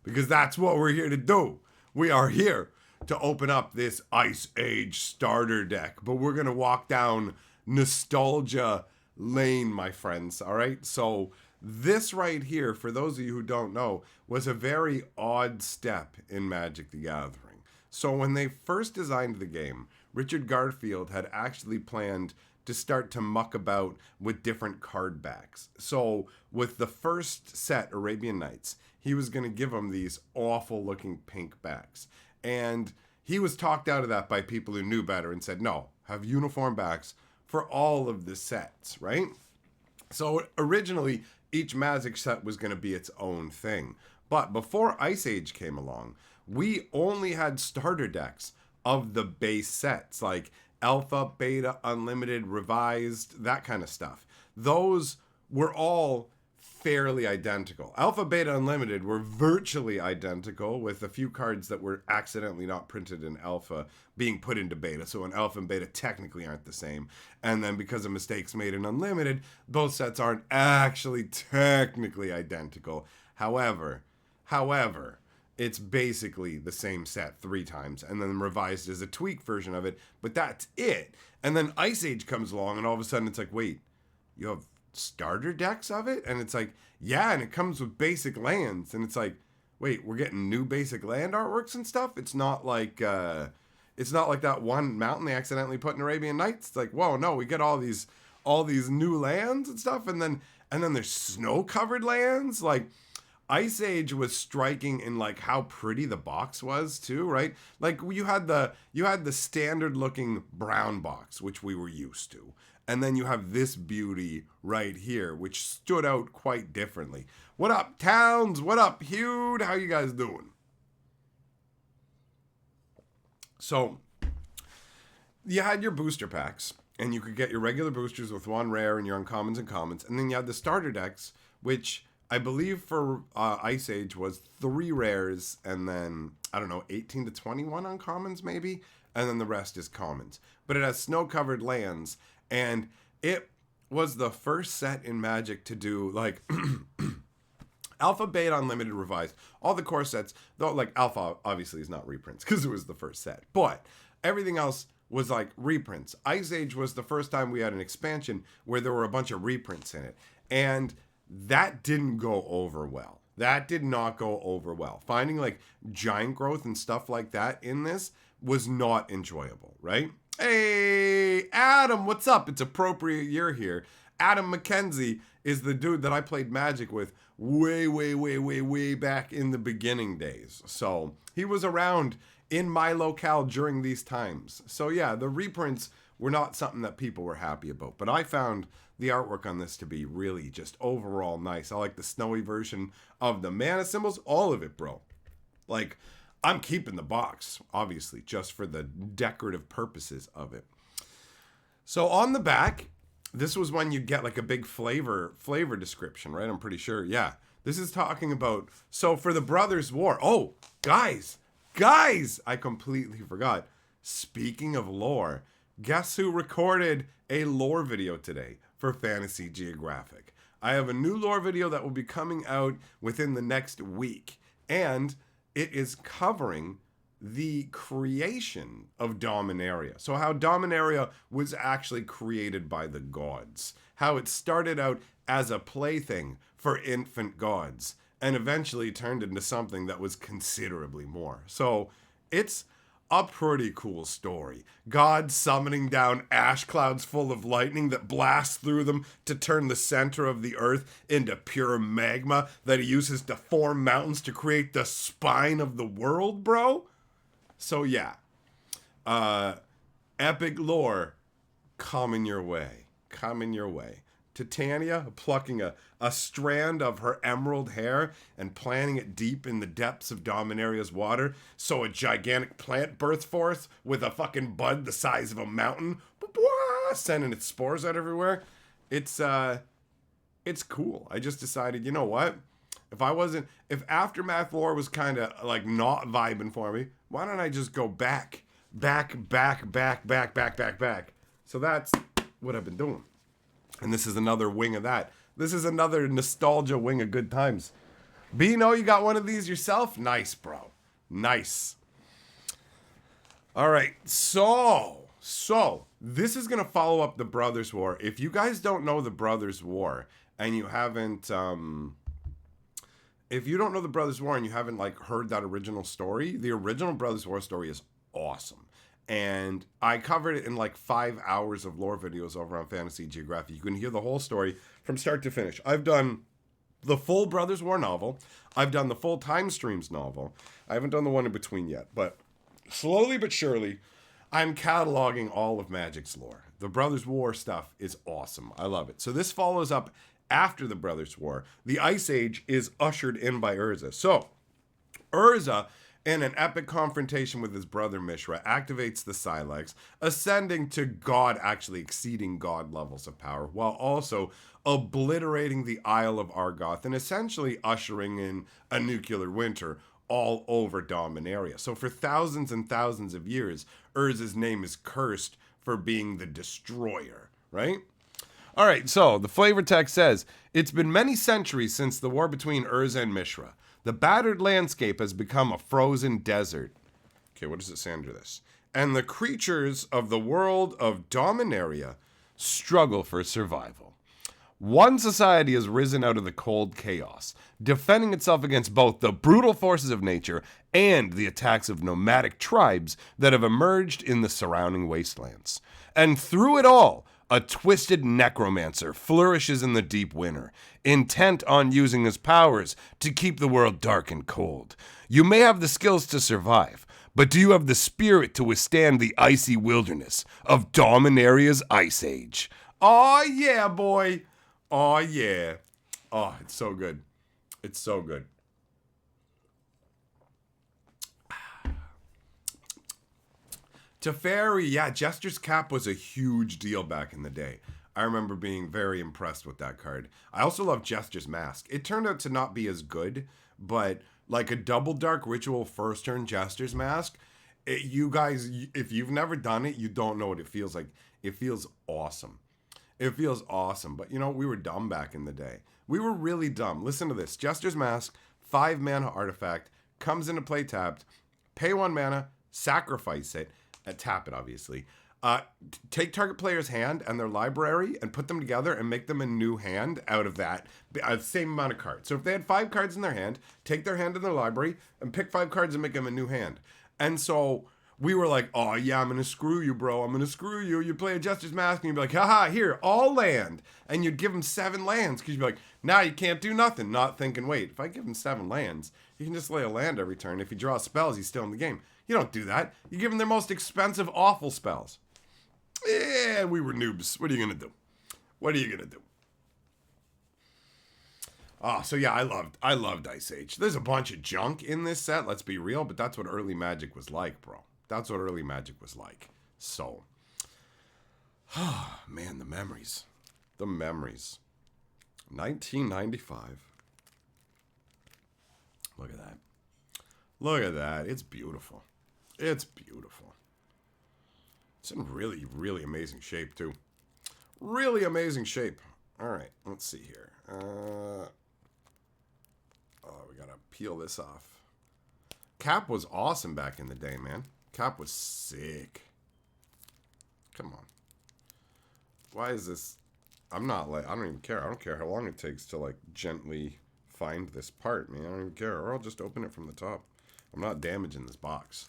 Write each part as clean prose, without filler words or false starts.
because that's what we're here to do. We are here to open up this Ice Age starter deck, but we're going to walk down nostalgia lane, my friends, all right? So this right here, for those of you who don't know, was a very odd step in Magic the Gathering. So when they first designed the game, Richard Garfield had actually planned to start to muck about with different card backs. So with the first set, Arabian Nights, he was going to give them these awful looking pink backs. And he was talked out of that by people who knew better and said, no, have uniform backs for all of the sets, right? So originally, each Magic set was going to be its own thing. But before Ice Age came along, we only had starter decks of the base sets, like Alpha, Beta, Unlimited, Revised, that kind of stuff. Those were all fairly identical. Alpha, Beta, Unlimited were virtually identical, with a few cards that were accidentally not printed in Alpha being put into Beta. So in Alpha and Beta technically aren't the same. And then because of mistakes made in Unlimited, both sets aren't actually technically identical. However, it's basically the same set 3 times, and then Revised is a tweak version of it, but that's it. And then Ice Age comes along, and all of a sudden it's like, wait, you have starter decks of it? And it's like, yeah, and it comes with basic lands, and it's like, wait, we're getting new basic land artworks and stuff? It's not like that one mountain they accidentally put in Arabian Nights. It's like, whoa, no, we get all these new lands and stuff, and then there's snow-covered lands, like. Ice Age was striking in like how pretty the box was too, right? Like you had the standard looking brown box, which we were used to. And then you have this beauty right here, which stood out quite differently. What up, Towns? What up, Hugh? How you guys doing? So you had your booster packs, and you could get your regular boosters with 1 rare and your uncommons and commons. And then you had the starter decks, which I believe for Ice Age was 3 rares and then, 18 to 21 uncommons maybe, and then the rest is commons. But it has snow-covered lands, and it was the first set in Magic to do, like, Alpha, Beta, Unlimited, Revised. All the core sets, though, like, Alpha obviously is not reprints, because it was the first set. But everything else was, like, reprints. Ice Age was the first time we had an expansion where there were a bunch of reprints in it. And that didn't go over well. That did not go over well. Finding like giant growth and stuff like that in this was not enjoyable, right? Hey, Adam, what's up? It's appropriate you're here. Adam McKenzie is the dude that I played Magic with way back in the beginning days. So he was around in my locale during these times. So yeah, the reprints were not something that people were happy about. But I found the artwork on this to be really just overall nice. I like the snowy version of the mana symbols. All of it, bro. Like, I'm keeping the box, obviously, just for the decorative purposes of it. So on the back, this was when you get like a big flavor description, right? I'm pretty sure. Yeah. This is talking about, so for the Brothers' War. Oh, guys, I completely forgot. Speaking of lore, guess who recorded a lore video today for Fantasy Geographic? I have a new lore video that will be coming out within the next week, and it is covering the creation of Dominaria. So how Dominaria was actually created by the gods. How it started out as a plaything for infant gods and eventually turned into something that was considerably more. So it's a pretty cool story. God summoning down ash clouds full of lightning that blast through them to turn the center of the earth into pure magma that he uses to form mountains to create the spine of the world, bro. So yeah, epic lore coming your way. Titania plucking a strand of her emerald hair and planting it deep in the depths of Dominaria's water, so a gigantic plant bursts forth with a fucking bud the size of a mountain, sending its spores out everywhere. It's cool. I just decided, you know what? If Aftermath lore was kind of like not vibing for me, why don't I just go back. So that's what I've been doing. And this is another wing of that. This is another nostalgia wing of good times. Beano, you got one of these yourself? Nice, bro. Nice. All right, so this is gonna follow up the Brothers War. If you guys don't know the Brothers War and you haven't, if you don't know the Brothers War and you haven't like heard that original story, the original Brothers War story is awesome, and I covered it in like 5 hours of lore videos over on Fantasy Geographic. You can hear the whole story from start to finish. I've done the full Brothers War novel. I've done the full Time Streams novel. I haven't done the one in between yet, but slowly but surely, I'm cataloging all of Magic's lore. The Brothers War stuff is awesome. I love it. So this follows up after the Brothers War. The Ice Age is ushered in by Urza. So, Urza, in an epic confrontation with his brother Mishra, activates the Silex, ascending to God, actually exceeding God levels of power, while also obliterating the Isle of Argoth and essentially ushering in a nuclear winter all over Dominaria. So for thousands and thousands of years, Urza's name is cursed for being the destroyer, right? All right, so the flavor text says, it's been many centuries since the war between Urza and Mishra. The battered landscape has become a frozen desert. Okay, what does it say under this? And the creatures of the world of Dominaria struggle for survival. One society has risen out of the cold chaos, defending itself against both the brutal forces of nature and the attacks of nomadic tribes that have emerged in the surrounding wastelands. And through it all, a twisted necromancer flourishes in the deep winter, intent on using his powers to keep the world dark and cold. You may have the skills to survive, but do you have the spirit to withstand the icy wilderness of Dominaria's Ice Age? Aw, yeah, boy. Oh, yeah. Oh, it's so good. It's so good. Teferi, yeah, Jester's Cap was a huge deal back in the day. I remember being very impressed with that card. I also love Jester's Mask. It turned out to not be as good, but like a double dark ritual first turn Jester's Mask, you guys, if you've never done it, you don't know what it feels like. It feels awesome. It feels awesome. But, you know, we were dumb back in the day. We were really dumb. Listen to this. Jester's Mask, 5 mana artifact, comes into play tapped, pay 1 mana, sacrifice it, tap it, obviously. Take target player's hand and their library and put them together and make them a new hand out of that. Same amount of cards. So if they had 5 cards in their hand, take their hand in their library and pick 5 cards and make them a new hand. And so we were like, oh, yeah, I'm going to screw you, bro. I'm going to screw you. You'd play a Jester's Mask and you'd be like, haha, here, all land. And you'd give him 7 lands because you'd be like, now you can't do nothing. Not thinking, wait, if I give him 7 lands, you can just lay a land every turn. If he draws spells, he's still in the game. You don't do that. You give them their most expensive, awful spells. Yeah, we were noobs. What are you going to do? What are you going to do? Oh, so yeah, I loved Ice Age. There's a bunch of junk in this set, let's be real, but that's what early Magic was like, bro. That's what early Magic was like. So, man, the memories. The memories. 1995. Look at that. Look at that. It's beautiful. It's beautiful. It's in really, really amazing shape, too. Really amazing shape. All right, let's see here. We gotta peel this off. Cap was awesome back in the day, man. Cap was sick. Come on. Why is this? I don't even care. I don't care how long it takes to, like, gently find this part, man. I don't even care. Or I'll just open it from the top. I'm not damaging this box.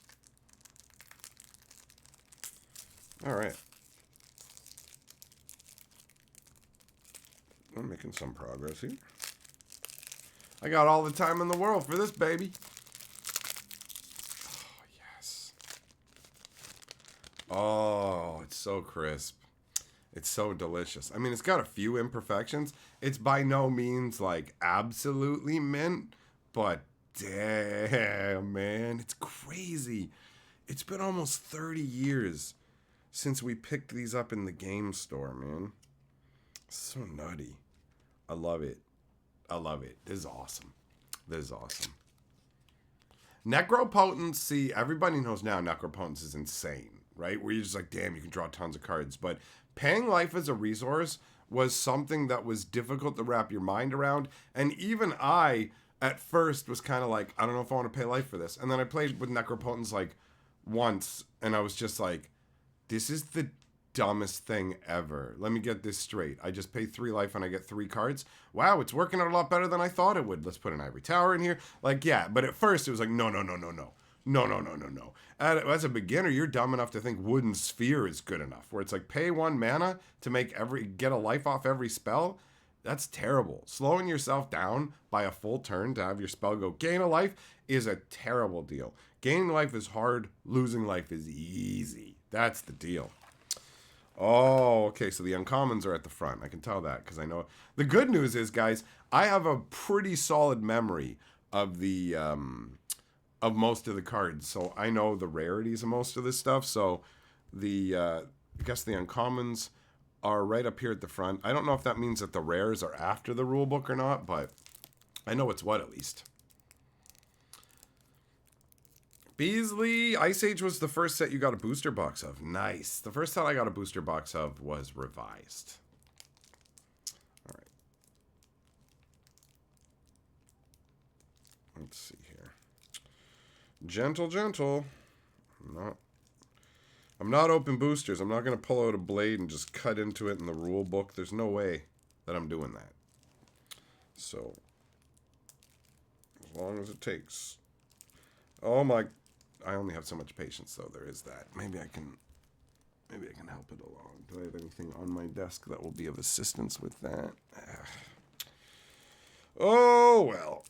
Alright. I'm making some progress here. I got all the time in the world for this, baby. Oh, yes. Oh, it's so crisp. It's so delicious. I mean, it's got a few imperfections. It's by no means, like, absolutely mint, but damn, man, it's crazy. It's been almost 30 years since we picked these up in the game store, man. It's so nutty. I love it. I love it. This is awesome. This is awesome. Necropotency, everybody knows now Necropotency is insane, right? Where you're just like, damn, you can draw tons of cards. But paying life as a resource was something that was difficult to wrap your mind around. And even I at first was kind of like, I don't know if I want to pay life for this. And then I played with Necropotence like once, and I was just like, this is the dumbest thing ever. Let me get this straight. I just pay 3 life and I get 3 cards. Wow, it's working out a lot better than I thought it would. Let's put an Ivory Tower in here. Like, yeah, but at first it was like, no, no, no, no, no. No, no, no, no, no. As a beginner, you're dumb enough to think Wooden Sphere is good enough, where it's like pay 1 mana to get a life off every spell. That's terrible. Slowing yourself down by a full turn to have your spell go gain a life is a terrible deal. Gaining life is hard. Losing life is easy. That's the deal. Oh, okay, so the uncommons are at the front. I can tell that because I know. The good news is, guys, I have a pretty solid memory of the of most of the cards, so I know the rarities of most of this stuff. So I guess the uncommons are right up here at the front. I don't know if that means that the rares are after the rule book or not, but I know it's what, at least. Beasley, Ice Age was the first set you got a booster box of. Nice. The first set I got a booster box of was Revised. All right. Let's see here. Gentle, gentle. I'm not open boosters. I'm not going to pull out a blade and just cut into it in the rule book. There's no way that I'm doing that. So, as long as it takes. Oh my, I only have so much patience, though. There is that. Maybe I can help it along. Do I have anything on my desk that will be of assistance with that? Oh, well.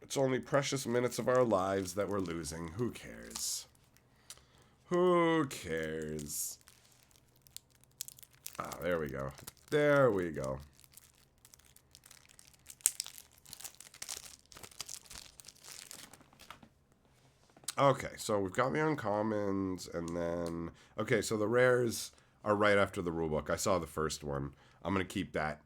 It's only precious minutes of our lives that we're losing. Who cares? Who cares? Ah, there we go. There we go. Okay, so we've got the uncommons, and then... Okay, so the rares are right after the rulebook. I saw the first one. I'm going to keep that.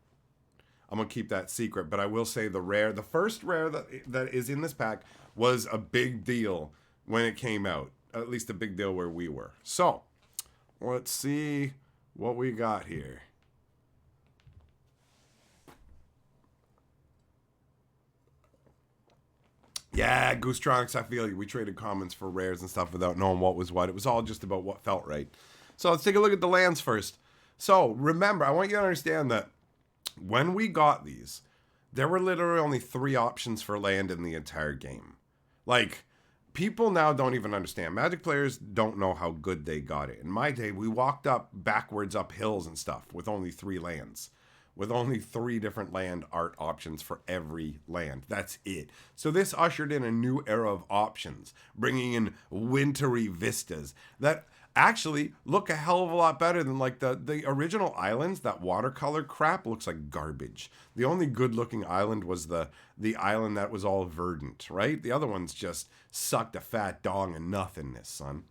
I'm going to keep that secret, but I will say the first rare that is in this pack was a big deal when it came out. At least a big deal where we were. So, let's see what we got here. Yeah, Goosetronics, I feel you. We traded commons for rares and stuff without knowing what was what. It was all just about what felt right. So let's take a look at the lands first. So remember, I want you to understand that when we got these, there were literally only 3 options for land in the entire game. Like, people now don't even understand. Magic players don't know how good they got it. In my day, we walked backwards up hills and stuff with only 3 lands. With only 3 different land art options for every land. That's it. So this ushered in a new era of options, bringing in wintry vistas that actually look a hell of a lot better than like the original islands. That watercolor crap looks like garbage. The only good looking island was the island that was all verdant, right? The other ones just sucked a fat dong and nothingness, son.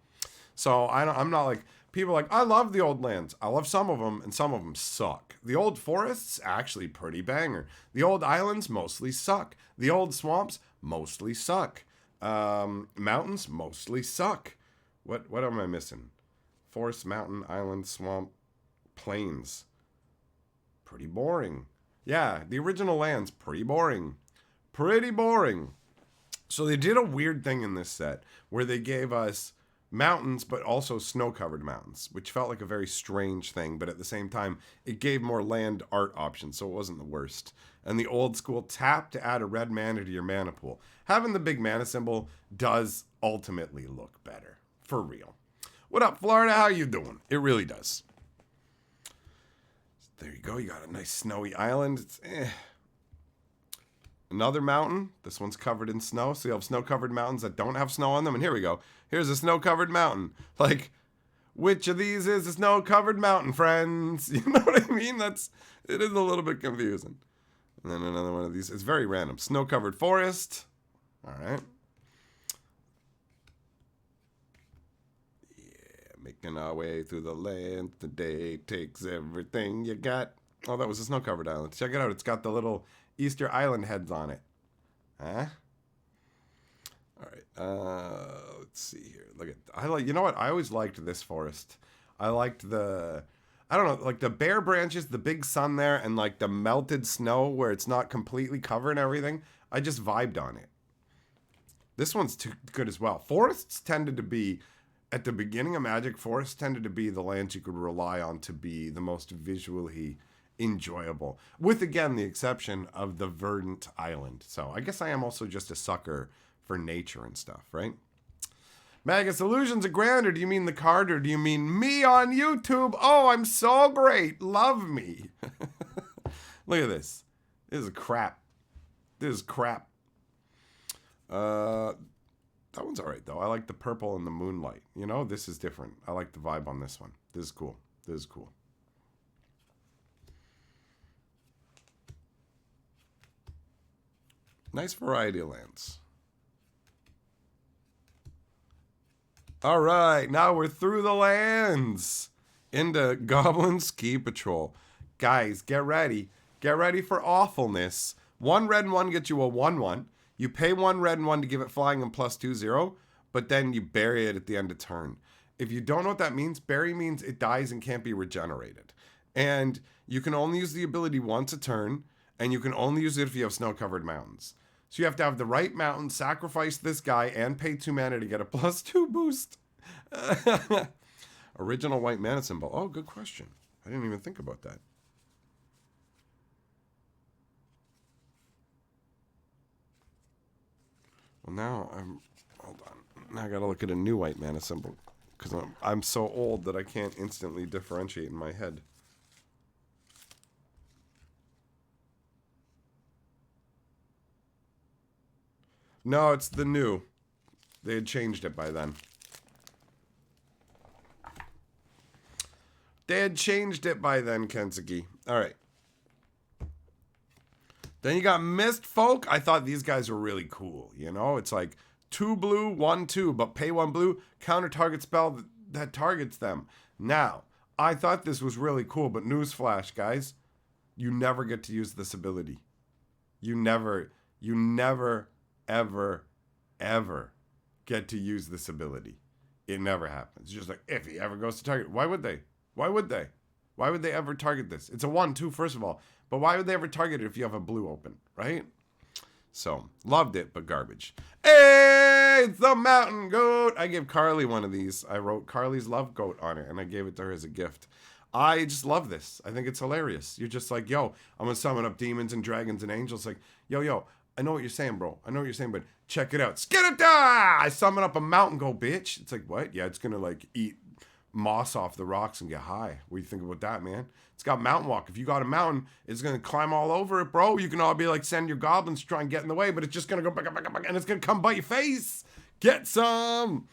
So I'm not like, people are like, I love the old lands. I love some of them, and some of them suck. The old forests, actually pretty banger. The old islands mostly suck. The old swamps mostly suck. Mountains mostly suck. What am I missing? Forest, mountain, island, swamp, plains. Pretty boring. Yeah, the original lands, pretty boring. Pretty boring. So they did a weird thing in this set where they gave us mountains, but also snow-covered mountains, which felt like a very strange thing, but at the same time, it gave more land art options, so it wasn't the worst. And the old school tap to add a red mana to your mana pool. Having the big mana symbol does ultimately look better. For real. What up, Florida? How you doing? It really does. There you go. You got a nice snowy island. It's Another mountain. This one's covered in snow. So you have snow-covered mountains that don't have snow on them. And here we go. Here's a snow-covered mountain. Like, which of these is a snow-covered mountain, friends? You know what I mean? It is a little bit confusing. And then another one of these. It's very random. Snow-covered forest. All right. Yeah, making our way through the land. The day takes everything you got. Oh, that was a snow-covered island. Check it out. It's got the little Easter Island heads on it. Huh? All right. Let's see here. Look at, you know what? I always liked this forest. I liked the I don't know, like the bare branches, the big sun there, and like the melted snow where it's not completely covering everything. I just vibed on it. This one's too good as well. Forests tended to be, at the beginning of Magic, forests tended to be the lands you could rely on to be the most visually enjoyable. With, again, the exception of the Verdant Island. So I guess I am also just a sucker for nature and stuff, right? Magus, Illusions of Grandeur. Do you mean the card or do you mean me on YouTube? Oh, I'm so great. Love me. Look at this. This is crap. This is crap. That one's all right, though. I like the purple and the moonlight. You know, this is different. I like the vibe on this one. This is cool. This is cool. Nice variety of lands. All right, now we're through the lands into Goblin Ski Patrol. Guys, get ready. Get ready for awfulness. 1 red and 1 gets you a 1/1. You pay 1 red and 1 to give it flying and +2/0, but then you bury it at the end of turn. If you don't know what that means, bury means it dies and can't be regenerated. And you can only use the ability once a turn, and you can only use it if you have snow-covered mountains. So you have to have the right mountain, sacrifice this guy, and pay 2 mana to get a +2 boost. Original white mana symbol. Oh, good question. I didn't even think about that. Well, now hold on. Now I gotta look at a new white mana symbol because I'm so old that I can't instantly differentiate in my head. No, it's the new. They had changed it by then. They had changed it by then, Kensuke. All right. Then you got Mist Folk. I thought these guys were really cool. You know, it's like 2 blue, 1/2, but pay 1 blue, counter target spell that targets them. Now, I thought this was really cool, but newsflash, guys, you never get to use this ability. You never, ever, ever get to use this ability. It never happens. It's just like, if he ever goes to target, why would they? Why would they? Why would they ever target this? It's a 1/2, first of all. But why would they ever target it if you have a blue open, right? So, loved it, but garbage. Hey, it's the Mountain Goat. I gave Carly one of these. I wrote Carly's Love Goat on it, and I gave it to her as a gift. I just love this. I think it's hilarious. You're just like, yo, I'm going to summon up demons and dragons and angels. Like, yo, I know what you're saying, bro. I know what you're saying, but check it out. Skidda! I summon up a Mountain Goat, bitch. It's like, what? Yeah, it's going to, like, eat moss off the rocks and get high. What do you think about that, man? It's got Mountain Walk. If you got a mountain, it's going to climb all over it, bro. You can all be like, send your goblins to try and get in the way, but it's just going to go back, and it's going to come bite your face. Get some.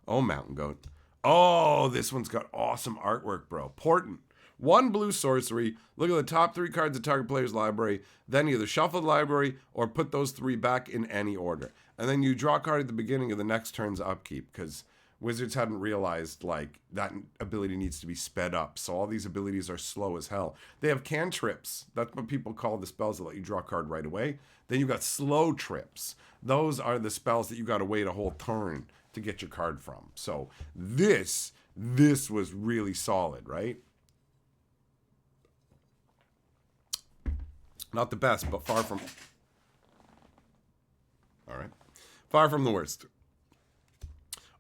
Oh, Mountain Goat. Oh, this one's got awesome artwork, bro. Portent. 1 blue sorcery. Look at the top 3 cards of target player's library. Then either shuffle the library or put those 3 back in any order. And then you draw a card at the beginning of the next turn's upkeep, because Wizards hadn't realized, like, that ability needs to be sped up. So all these abilities are slow as hell. They have cantrips. That's what people call the spells that let you draw a card right away. Then you've got slow trips. Those are the spells that you got to wait a whole turn to get your card from. So this was really solid, right? Not the best, but far from... All right. Far from the worst.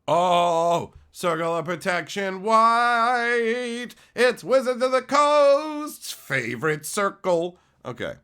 Oh, Circle of Protection White. It's Wizards of the Coast's favorite circle. Okay.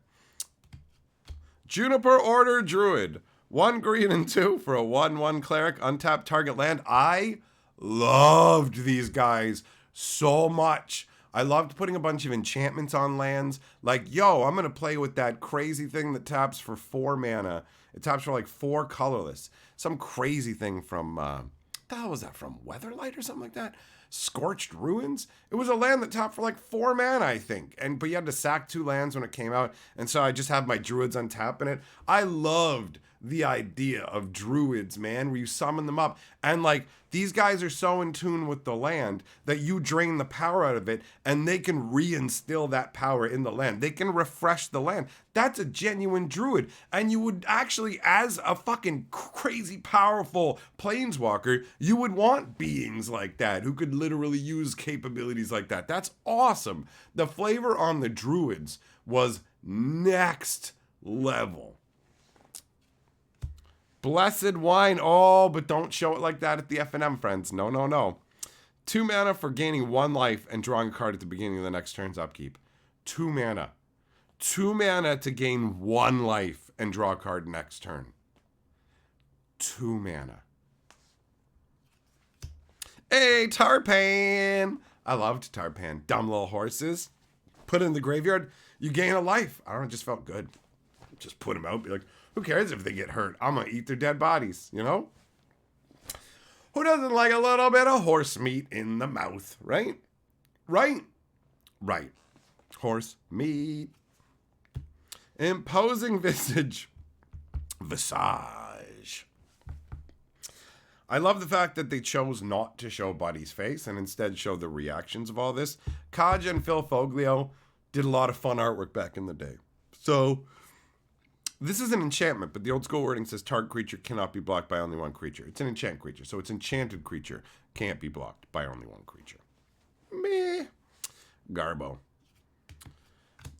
Juniper Order Druid. 1 green and 2 for a 1/1 cleric. Untapped target land. I loved these guys so much. I loved putting a bunch of enchantments on lands. Like, yo, I'm going to play with that crazy thing that taps for 4 mana. It taps for like 4 colorless. Some crazy thing from... the hell was that from? Weatherlight or something like that? Scorched Ruins? It was a land that tapped for like 4 mana, I think. But you had to sack 2 lands when it came out. And so I just had my druids untapping it. I loved the idea of druids, man, where you summon them up. And like, these guys are so in tune with the land that you drain the power out of it and they can reinstill that power in the land. They can refresh the land. That's a genuine druid. And you would actually, as a fucking crazy powerful planeswalker, you would want beings like that who could literally use capabilities like that. That's awesome. The flavor on the druids was next level. Blessed wine. Oh, but don't show it like that at the F&M, friends. No, no, no. 2 mana for gaining 1 life and drawing a card at the beginning of the next turn's upkeep. 2 mana. 2 mana to gain 1 life and draw a card next turn. 2 mana. Hey, Tarpan! I loved Tarpan. Dumb little horses. Put it in the graveyard. You gain a life. I don't know, it just felt good. Just put them out. Be like, who cares if they get hurt? I'm going to eat their dead bodies, you know? Who doesn't like a little bit of horse meat in the mouth, right? Right? Right. Horse meat. Imposing visage. Visage. I love the fact that they chose not to show Buddy's face and instead show the reactions of all this. Kaja and Phil Foglio did a lot of fun artwork back in the day. So, this is an enchantment, but the old school wording says target creature cannot be blocked by only 1 creature. It's an enchant creature, so it's enchanted creature can't be blocked by only 1 creature. Meh. Garbo.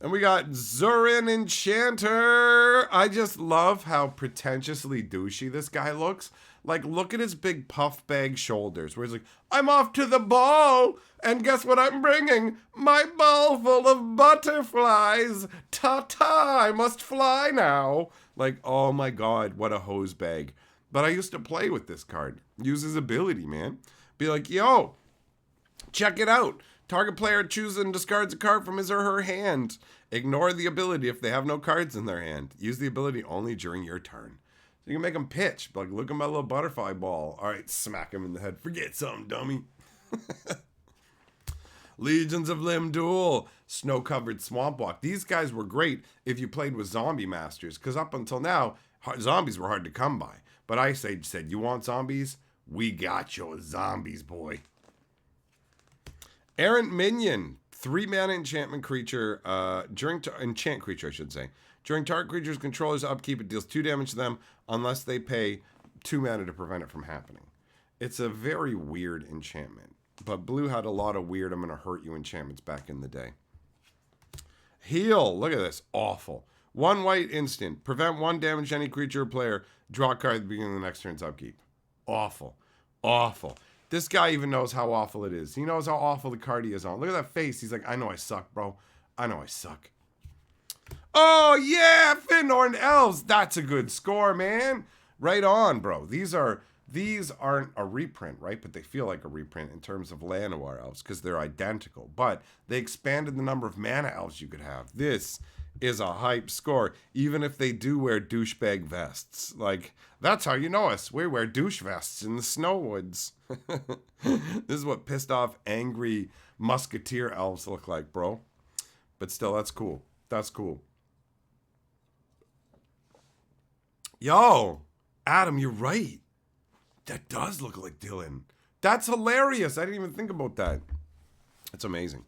And we got Zurin Enchanter. I just love how pretentiously douchey this guy looks. Like, look at his big puff bag shoulders, where he's like, I'm off to the ball, and guess what I'm bringing? My ball full of butterflies. Ta-ta, I must fly now. Like, oh my god, what a hose bag. But I used to play with this card. Use his ability, man. Be like, yo, check it out. Target player chooses and discards a card from his or her hand. Ignore the ability if they have no cards in their hand. Use the ability only during your turn. So you can make them pitch. Like, look at my little butterfly ball. All right, smack him in the head. Forget something, dummy. Legions of Limb Duel. Snow-covered Swamp Walk. These guys were great if you played with zombie masters. Because up until now, zombies were hard to come by. But Ice Age said, you want zombies? We got your zombies, boy. Errant Minion, 3 mana enchantment creature, enchant creature, I should say. During target creature's controller's upkeep, it deals 2 damage to them unless they pay 2 mana to prevent it from happening. It's a very weird enchantment, but Blue had a lot of weird I'm gonna hurt you enchantments back in the day. Heal, look at this, awful. 1 white instant, prevent 1 damage to any creature or player, draw a card at the beginning of the next turn's upkeep. Awful, awful. This guy even knows how awful it is. He knows how awful the card he is on. Look at that face. He's like, I know I suck, bro. I know I suck. Oh, yeah, Finnorn Elves. That's a good score, man. Right on, bro. These aren't a reprint, right? But they feel like a reprint in terms of Llanowar Elves because they're identical. But they expanded the number of mana elves you could have. This is a hype score, even if they do wear douchebag vests. Like, that's how you know us. We wear douche vests in the Snowwoods. This is what pissed off, angry musketeer elves look like, bro. But still, that's cool. That's cool. Yo, Adam, you're right. That does look like Dylan. That's hilarious. I didn't even think about that. It's amazing.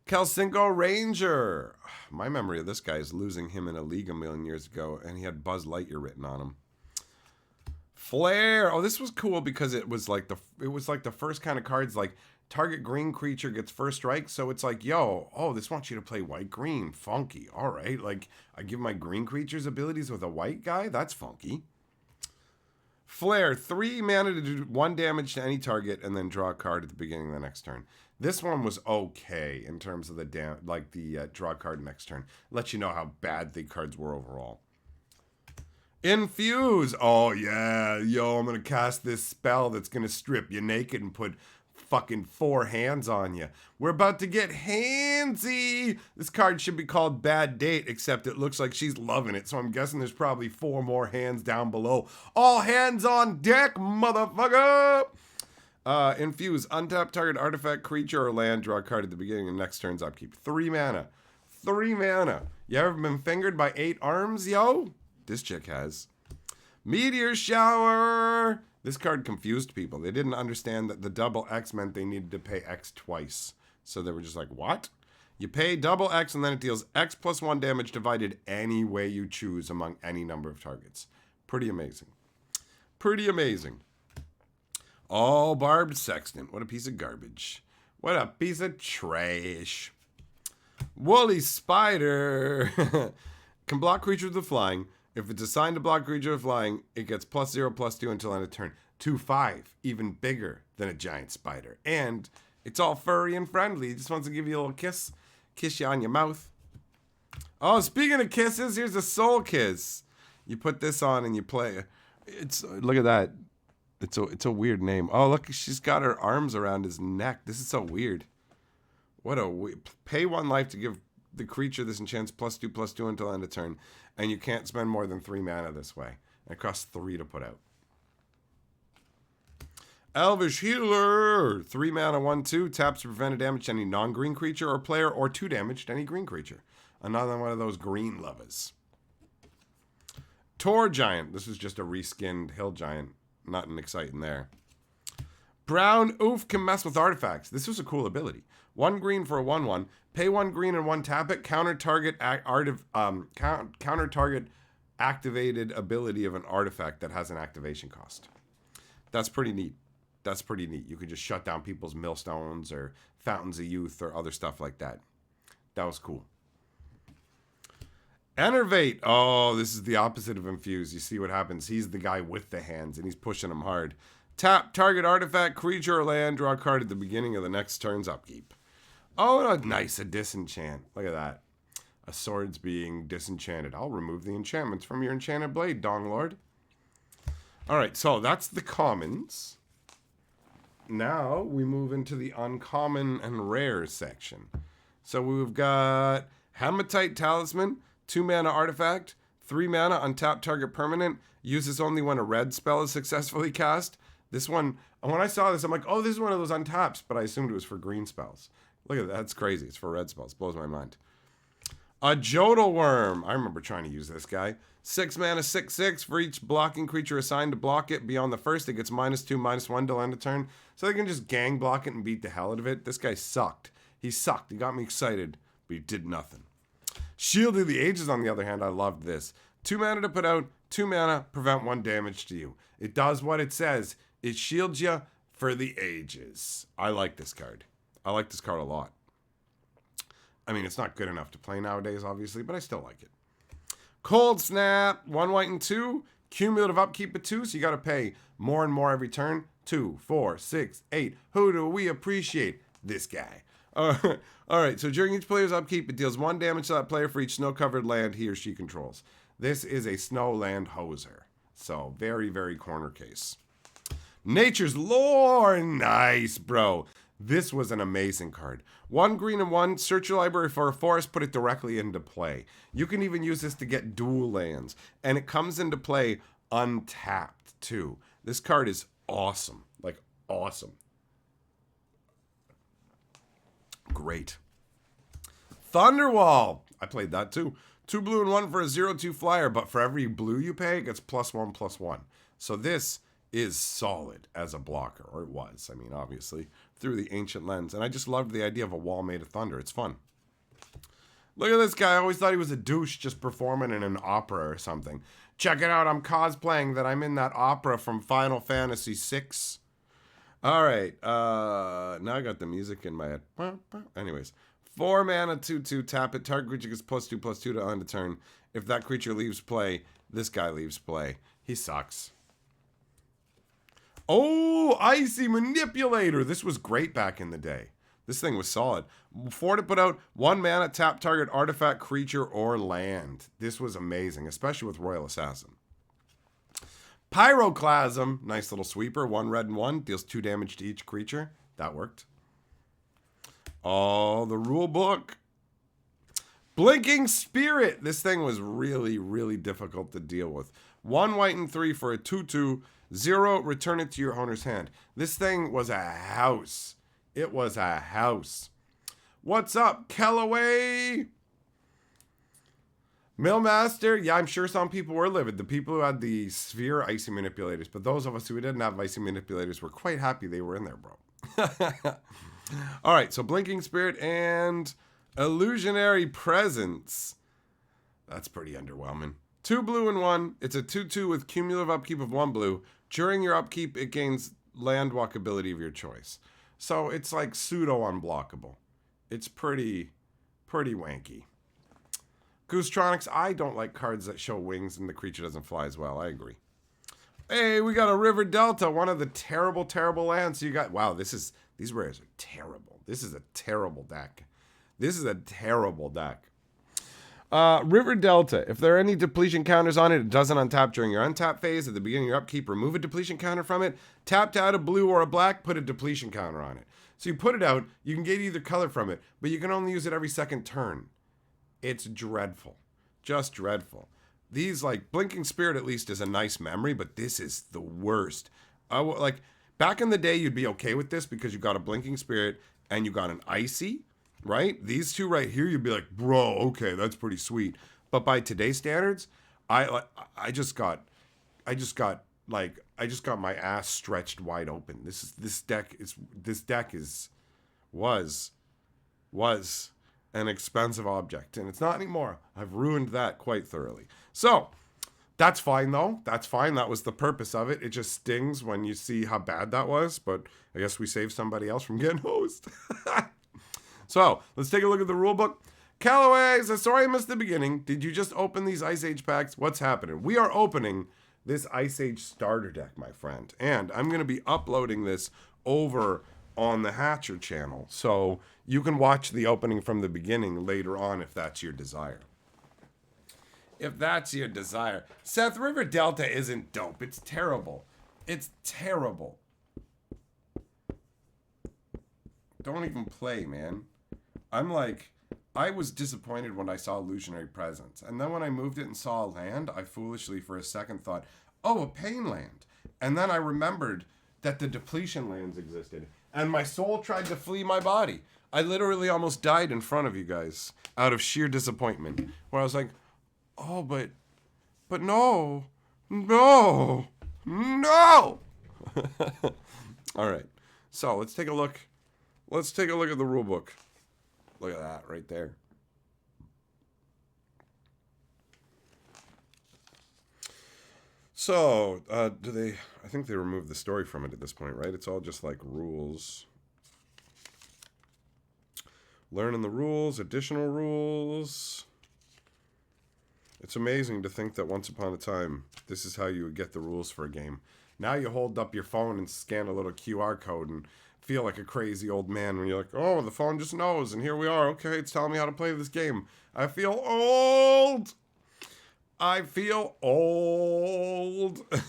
Kelsinko Ranger. My memory of this guy is losing him in a league a million years ago, and he had Buzz Lightyear written on him. Flare. Oh, this was cool because it was like the first kind of cards, like target green creature gets first strike. So it's like, yo, oh, this wants you to play white green. Funky. All right. Like, I give my green creatures abilities with a white guy. That's funky. Flare. 3 mana to do 1 damage to any target and then draw a card at the beginning of the next turn. This one was okay in terms of the draw card next turn. Let you know how bad the cards were overall. Infuse. Oh, yeah. Yo, I'm going to cast this spell that's going to strip you naked and put fucking 4 hands on you. We're about to get handsy. This card should be called Bad Date, except it looks like she's loving it. So I'm guessing there's probably 4 more hands down below. All hands on deck, motherfucker. Infuse. Untap target artifact, creature, or land. Draw a card at the beginning of next turn's upkeep. 3 mana. 3 mana. You ever been fingered by 8 arms, yo? This chick has. Meteor Shower. This card confused people. They didn't understand that the double X meant they needed to pay X twice. So they were just like, what? You pay double X and then it deals X plus 1 damage divided any way you choose among any number of targets. Pretty amazing. Pretty amazing. Oh, Barbed Sextant. What a piece of garbage. What a piece of trash. Woolly Spider. Can block creatures with flying. If it's assigned to block creature with flying, it gets +0/+2 until end of turn. 2/5. Even bigger than a giant spider. And it's all furry and friendly. He just wants to give you a little kiss. Kiss you on your mouth. Oh, speaking of kisses, here's a soul kiss. You put this on and you play. Look at that. It's a weird name. Oh, look, she's got her arms around his neck. This is so weird. What a pay 1 life to give the creature this enchants +2/+2 until end of turn, and you can't spend more than 3 mana this way. And it costs 3 to put out. Elvish Healer, 3 mana, 1/2, taps to prevent a damage to any non-green creature or player, or 2 damage to any green creature. Another one of those green lovers. Tor Giant. This is just a reskinned Hill Giant. Nothing exciting there. Brown Oof can mess with artifacts. This was a cool ability. 1 green for a 1/1. Pay 1 green and 1 tap it. Counter target activated ability of an artifact that has an activation cost. That's pretty neat. That's pretty neat. You could just shut down people's millstones or fountains of youth or other stuff like that. That was cool. Enervate. Oh, this is the opposite of Infuse. You see what happens. He's the guy with the hands, and he's pushing them hard. Tap, target artifact, creature, or land. Draw a card at the beginning of the next turn's upkeep. Oh, nice. A disenchant. Look at that. A sword's being disenchanted. I'll remove the enchantments from your enchanted blade, Dong Lord. All right, so that's the commons. Now we move into the uncommon and rare section. So we've got Hematite Talisman. 2 mana artifact, 3 mana, untap target permanent, uses only when a red spell is successfully cast. This one, when I saw this, I'm like, oh, this is one of those untaps, but I assumed it was for green spells. Look at that, that's crazy. It's for red spells, blows my mind. A Jodel Worm. I remember trying to use this guy. 6 mana, 6/6 for each blocking creature assigned to block it. Beyond the first, it gets -2/-1 till end of turn. So they can just gang block it and beat the hell out of it. This guy sucked. He sucked. He got me excited, but he did nothing. Shield of the Ages, on the other hand, I loved this. 2 mana to put out, 2 mana, prevent 1 damage to you. It does what it says. It shields you for the ages. I like this card. I like this card a lot. I mean, it's not good enough to play nowadays, obviously, but I still like it. Cold Snap, 1 white and 2. Cumulative upkeep of 2, so you got to pay more and more every turn. 2, 4, 6, 8. Who do we appreciate? This guy. All right, so during each player's upkeep, it deals 1 damage to that player for each snow-covered land he or she controls. This is a snow land hoser. So, very, very corner case. Nature's Lore. Nice, bro. This was an amazing card. 1 green and 1. Search your library for a forest, put it directly into play. You can even use this to get dual lands. And it comes into play untapped, too. This card is awesome. Like, awesome. Great. Thunderwall. I played that too. 2 blue and 1 for a 0/2 flyer, but for every blue you pay, it gets +1/+1. So this is solid as a blocker, or it was. I mean, obviously, through the ancient lens. And I just loved the idea of a wall made of thunder. It's fun. Look at this guy. I always thought he was a douche just performing in an opera or something. Check it out. I'm cosplaying that I'm in that opera from Final Fantasy VI. All right, now I got the music in my head. Anyways, 4 mana, 2/2, tap it. Target creature gets +2/+2 to end of turn. If that creature leaves play, this guy leaves play. He sucks. Oh, Icy Manipulator. This was great back in the day. This thing was solid. 4 to put out, 1 mana, tap target artifact, creature, or land. This was amazing, especially with Royal Assassin. Pyroclasm, nice little sweeper, 1 red and 1, deals 2 damage to each creature. That worked. Oh, the rule book. Blinking Spirit. This thing was really, really difficult to deal with. 1 white and 3 for a 2/2, 0, return it to your owner's hand. This thing was a house. It was a house. What's up, Kellaway? Millmaster, yeah, I'm sure some people were livid. The people who had the Sphere Icy Manipulators, but those of us who didn't have Icy Manipulators were quite happy they were in there, bro. All right, so Blinking Spirit and Illusionary Presence. That's pretty underwhelming. 2 blue and 1. It's a 2/2 with cumulative upkeep of 1 blue. During your upkeep, it gains land walkability of your choice. So it's like pseudo unblockable. It's pretty wanky. Goosetronics, I don't like cards that show wings and the creature doesn't fly as well. I agree. Hey, we got a River Delta, one of the terrible, terrible lands. You got, wow, these rares are terrible. This is a terrible deck. This is a terrible deck. River Delta. If there are any depletion counters on it, it doesn't untap during your untap phase. At the beginning of your upkeep, remove a depletion counter from it. Tapped out a blue or a black, put a depletion counter on it. So you put it out, you can get either color from it, but you can only use it every second turn. It's dreadful. Just dreadful. These, like, Blinking Spirit at least is a nice memory, but this is the worst. Like, back in the day, you'd be okay with this because you got a Blinking Spirit and you got an Icy, right? These two right here, you'd be like, bro, okay, that's pretty sweet. But by today's standards, I just got my ass stretched wide open. This deck was an expensive object, and it's not anymore. I've ruined that quite thoroughly. So that's fine though. That's fine. That was the purpose of it. It just stings when you see how bad that was, but I guess we saved somebody else from getting hosed. So let's take a look at the rulebook. Callaways, sorry I missed the beginning. Did you just open these Ice Age packs? What's happening? We are opening this Ice Age starter deck, my friend, and I'm going to be uploading this over on the Hatcher channel, so you can watch the opening from the beginning later on if that's your desire. If that's your desire. Seth, River Delta isn't dope. It's terrible. It's terrible. Don't even play, man. I was disappointed when I saw Illusionary Presence, and then when I moved it and saw a land, I foolishly for a second thought, oh, a pain land. And then I remembered that the depletion lands existed, and my soul tried to flee my body. I literally almost died in front of you guys out of sheer disappointment, where I was like, oh, but no. All right, so let's take a look. Let's take a look at the rule book. Look at that right there. So, I think they removed the story from it at this point, right? It's all just like rules. Learning the rules, additional rules. It's amazing to think that once upon a time, this is how you would get the rules for a game. Now you hold up your phone and scan a little QR code and feel like a crazy old man when you're like, oh, the phone just knows, and here we are. Okay, it's telling me how to play this game. I feel old. I feel old. Look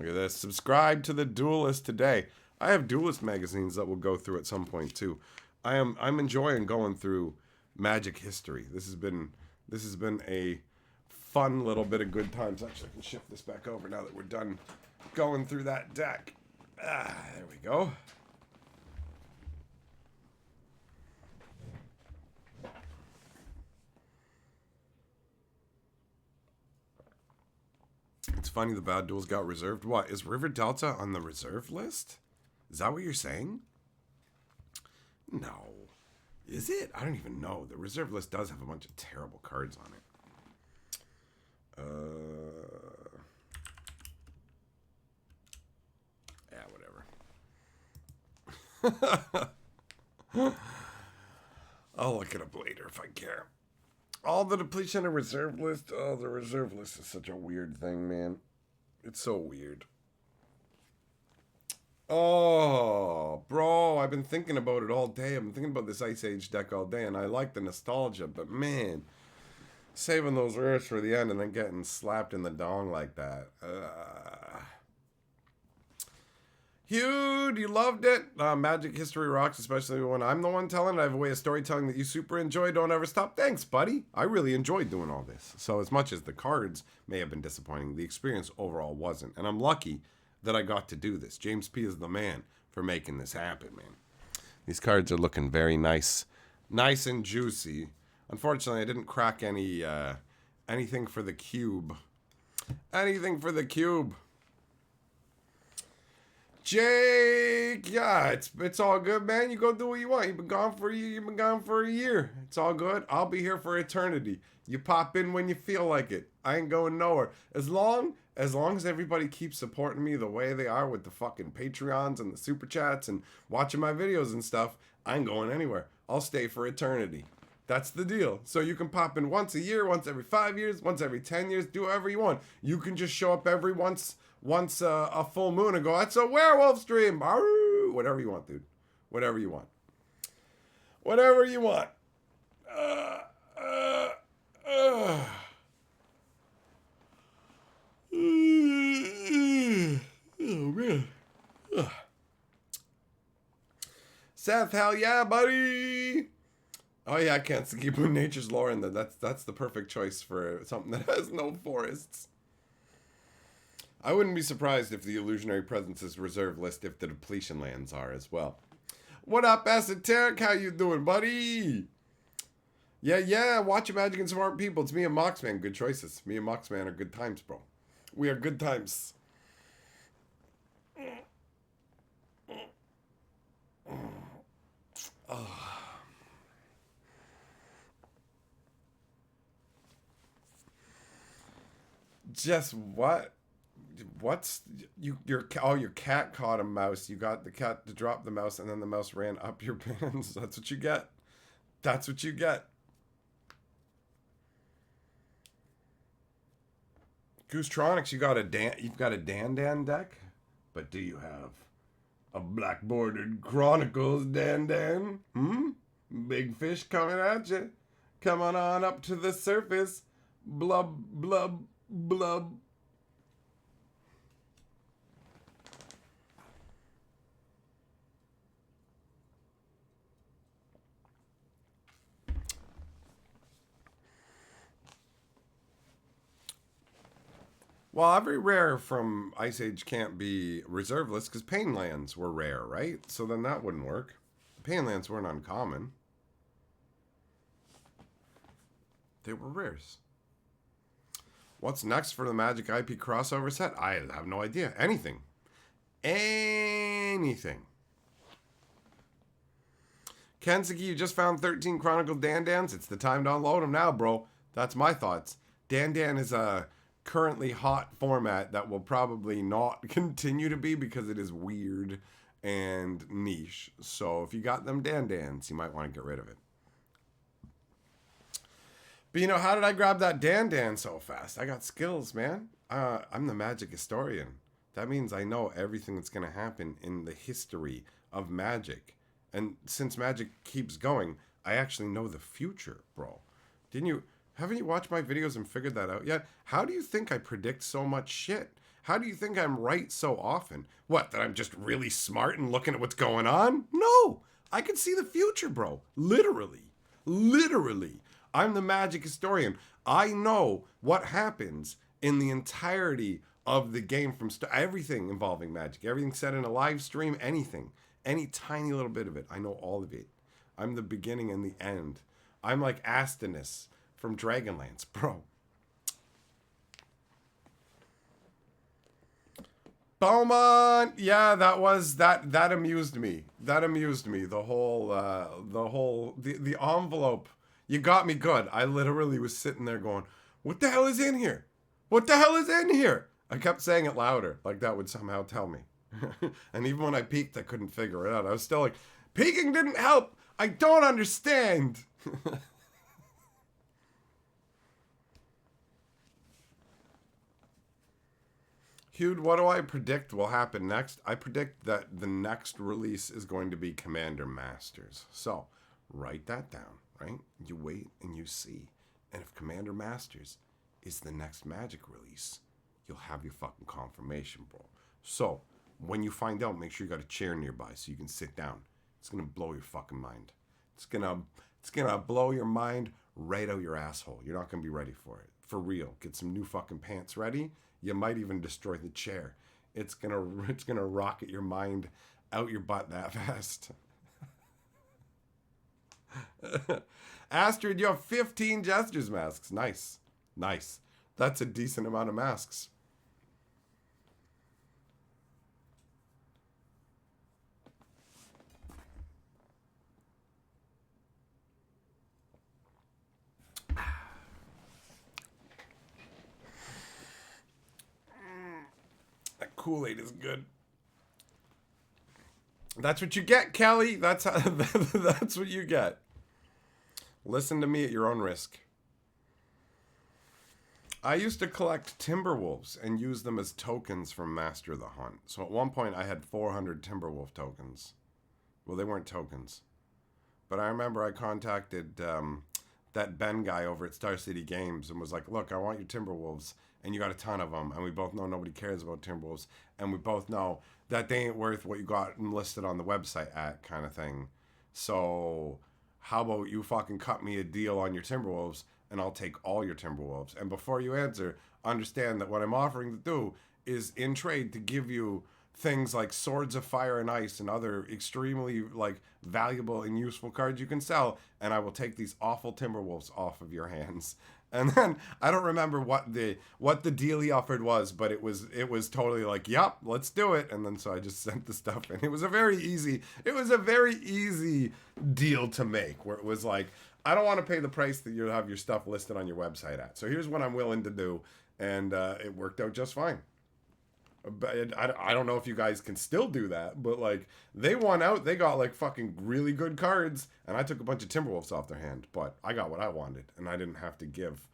at this. Subscribe to the Duelist today. I have Duelist magazines that we'll go through at some point too. I'm enjoying going through Magic history. This has been a fun little bit of good times. Actually, I can shift this back over now that we're done going through that deck. There we go. It's funny the bad duels got reserved. What, is River Delta on the reserve list? Is that what you're saying? No. Is it? I don't even know. The reserve list does have a bunch of terrible cards on it. Yeah, whatever. I'll look it up later if I care. All the depletion and reserve list. Oh, the reserve list is such a weird thing, man. It's so weird. Oh, bro, I've been thinking about it all day. I've been thinking about this Ice Age deck all day, and I like the nostalgia, but man, saving those rares for the end and then getting slapped in the dong like that. Huge, you loved it. Magic history rocks, especially when I'm the one telling it. I have a way of storytelling that you super enjoy. Don't ever stop. Thanks, buddy. I really enjoyed doing all this. So as much as the cards may have been disappointing, the experience overall wasn't. And I'm lucky that I got to do this. James P. is the man for making this happen, man. These cards are looking very nice. Nice and juicy. Unfortunately, I didn't crack anything for the cube. Anything for the cube. Jake, yeah, it's all good, man. You go do what you want. You've been gone for a year. You've been gone for a year. It's all good. I'll be here for eternity. You pop in when you feel like it. I ain't going nowhere. As long As long as everybody keeps supporting me the way they are with the fucking Patreons and the super chats and watching my videos and stuff, I ain't going anywhere. I'll stay for eternity. That's the deal. So you can pop in once a year, once every 5 years, once every 10 years, do whatever you want. You can just show up every once a full moon and go, that's a werewolf stream. Arr! Whatever you want, dude. Whatever you want. Whatever you want. Oh, man. Seth, hell yeah, buddy. Oh yeah, I can't keep nature's lore in there. That's the perfect choice for something that has no forests. I wouldn't be surprised if the illusionary presence is reserve list if the depletion lands are as well. What up, Esoteric? How you doing, buddy? Yeah, watch Magic and Smart People. It's me and Moxman. Good choices. Me and Moxman are good times, bro. We are good times. Oh. Just what? What's your cat caught a mouse. You got the cat to drop the mouse, and then the mouse ran up your pants. That's what you get. That's what you get. Goosetronics, you've got a Dan deck, but do you have a black bordered Chronicles Dan? Big fish coming at you. Coming on up to the surface. Blub, blub, blub. Well, every rare from Ice Age can't be reserve list because Pain Lands were rare, right? So then that wouldn't work. Pain Lands weren't uncommon. They were rares. What's next for the Magic IP crossover set? I have no idea. Anything. Anything. Kensuke, you just found 13 Chronicle Dandans. It's the time to unload them now, bro. That's my thoughts. Dandan is a currently hot format that will probably not continue to be because it is weird and niche. So if you got them Dandans, you might want to get rid of it. But you know, how did I grab that Dandan so fast? I got skills, man. I'm the Magic historian. That means I know everything that's going to happen in the history of Magic. And since Magic keeps going, I actually know the future, bro. Haven't you watched my videos and figured that out yet? How do you think I predict so much shit? How do you think I'm right so often? What, that I'm just really smart and looking at what's going on? No! I can see the future, bro. Literally. I'm the Magic historian. I know what happens in the entirety of the game from everything involving Magic. Everything said in a live stream, anything. Any tiny little bit of it. I know all of it. I'm the beginning and the end. I'm like Astinus from Dragonlance, bro. Beaumont, yeah, that amused me. That amused me. The envelope. You got me good. I literally was sitting there going, "What the hell is in here? What the hell is in here?" I kept saying it louder, like that would somehow tell me. And even when I peeked, I couldn't figure it out. I was still like, "Peeking didn't help. I don't understand." Hugh, what do I predict will happen next? I predict that the next release is going to be Commander Masters. So, write that down, right? You wait and you see. And if Commander Masters is the next Magic release, you'll have your fucking confirmation, bro. So, when you find out, make sure you got a chair nearby so you can sit down. It's gonna blow your fucking mind. It's gonna blow your mind right out your asshole. You're not gonna be ready for it. For real. Get some new fucking pants ready. You might even destroy the chair. It's gonna rocket your mind out your butt that fast. Astrid, you have 15 Jester's masks. Nice. That's a decent amount of masks. Kool-Aid is good. That's what you get, Kelly. That's how, that's what you get. Listen to me at your own risk. I used to collect Timberwolves and use them as tokens from Master the Hunt. So at one point I had 400 Timberwolf tokens. Well, they weren't tokens. But I remember I contacted that Ben guy over at Star City Games and was like, look, I want your Timberwolves. And you got a ton of them. And we both know nobody cares about Timberwolves. And we both know that they ain't worth what you got listed on the website at, kind of thing. So how about you fucking cut me a deal on your Timberwolves and I'll take all your Timberwolves. And before you answer, understand that what I'm offering to do is in trade to give you things like Swords of Fire and Ice and other extremely like valuable and useful cards you can sell, and I will take these awful Timberwolves off of your hands. And then I don't remember what the deal he offered was, but it was totally like, yep, let's do it. And then so I just sent the stuff in. It was a very easy deal to make, where it was like, I don't want to pay the price that you have your stuff listed on your website at. So here's what I'm willing to do, and it worked out just fine. But I don't know if you guys can still do that, but like they won out. They got like fucking really good cards, and I took a bunch of Timberwolves off their hand. But I got what I wanted, and I didn't have to give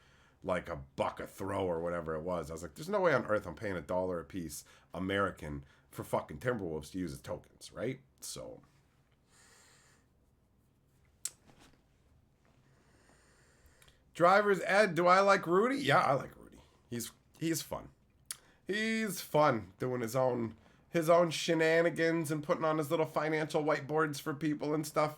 like $1 a throw or whatever it was. I was like, there's no way on earth I'm paying $1 a piece American for fucking Timberwolves to use as tokens, right? So Drivers Ed, do I like Rudy? Yeah, I like Rudy. He's fun. He's fun doing his own shenanigans and putting on his little financial whiteboards for people and stuff.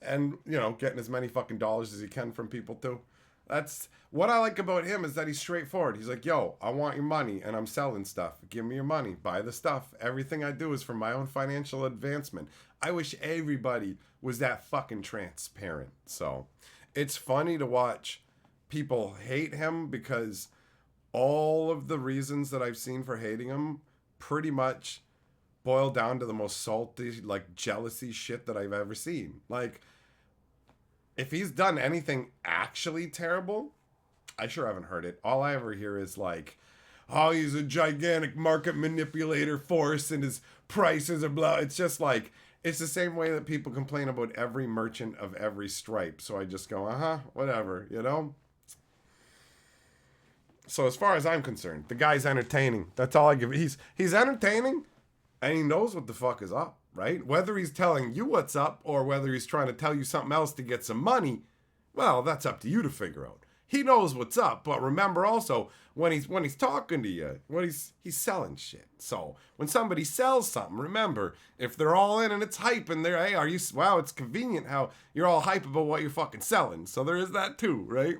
And, you know, getting as many fucking dollars as he can from people too. That's what I like about him, is that he's straightforward. He's like, yo, I want your money and I'm selling stuff. Give me your money. Buy the stuff. Everything I do is for my own financial advancement. I wish everybody was that fucking transparent. So it's funny to watch people hate him, because all of the reasons that I've seen for hating him pretty much boil down to the most salty, like, jealousy shit that I've ever seen. Like, if he's done anything actually terrible, I sure haven't heard it. All I ever hear is like, oh, he's a gigantic market manipulator force and his prices are blah. It's just like, it's the same way that people complain about every merchant of every stripe. So I just go, whatever, you know? So as far as I'm concerned, the guy's entertaining. That's all I give. He's entertaining, and he knows what the fuck is up, right? Whether he's telling you what's up or whether he's trying to tell you something else to get some money, well, that's up to you to figure out. He knows what's up, but remember also, when he's talking to you, he's selling shit. So when somebody sells something, remember, if they're all in and it's hype and they're, hey, it's convenient how you're all hype about what you're fucking selling. So there is that too, right?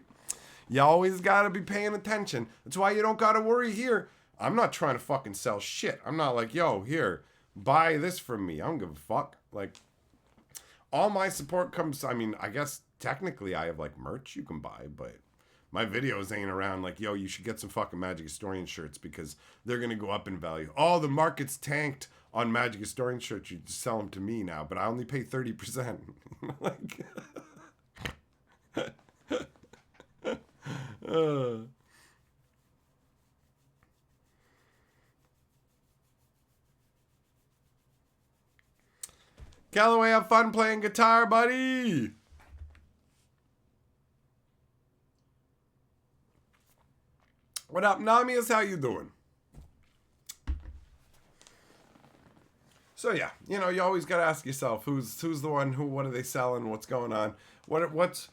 You always gotta be paying attention. That's why you don't gotta worry here. I'm not trying to fucking sell shit. I'm not like, yo, here, buy this from me. I don't give a fuck. Like, all my support comes, I mean, I guess technically I have like merch you can buy, but my videos ain't around like, yo, you should get some fucking Magic Historian shirts because they're gonna go up in value. Oh, the market's tanked on Magic Historian shirts. You just sell them to me now, but I only pay 30%. Like, Callaway, have fun playing guitar, buddy. What up, Namias? How you doing? So yeah, you know, you always gotta ask yourself, who's the one, what are they selling, what's going on, what's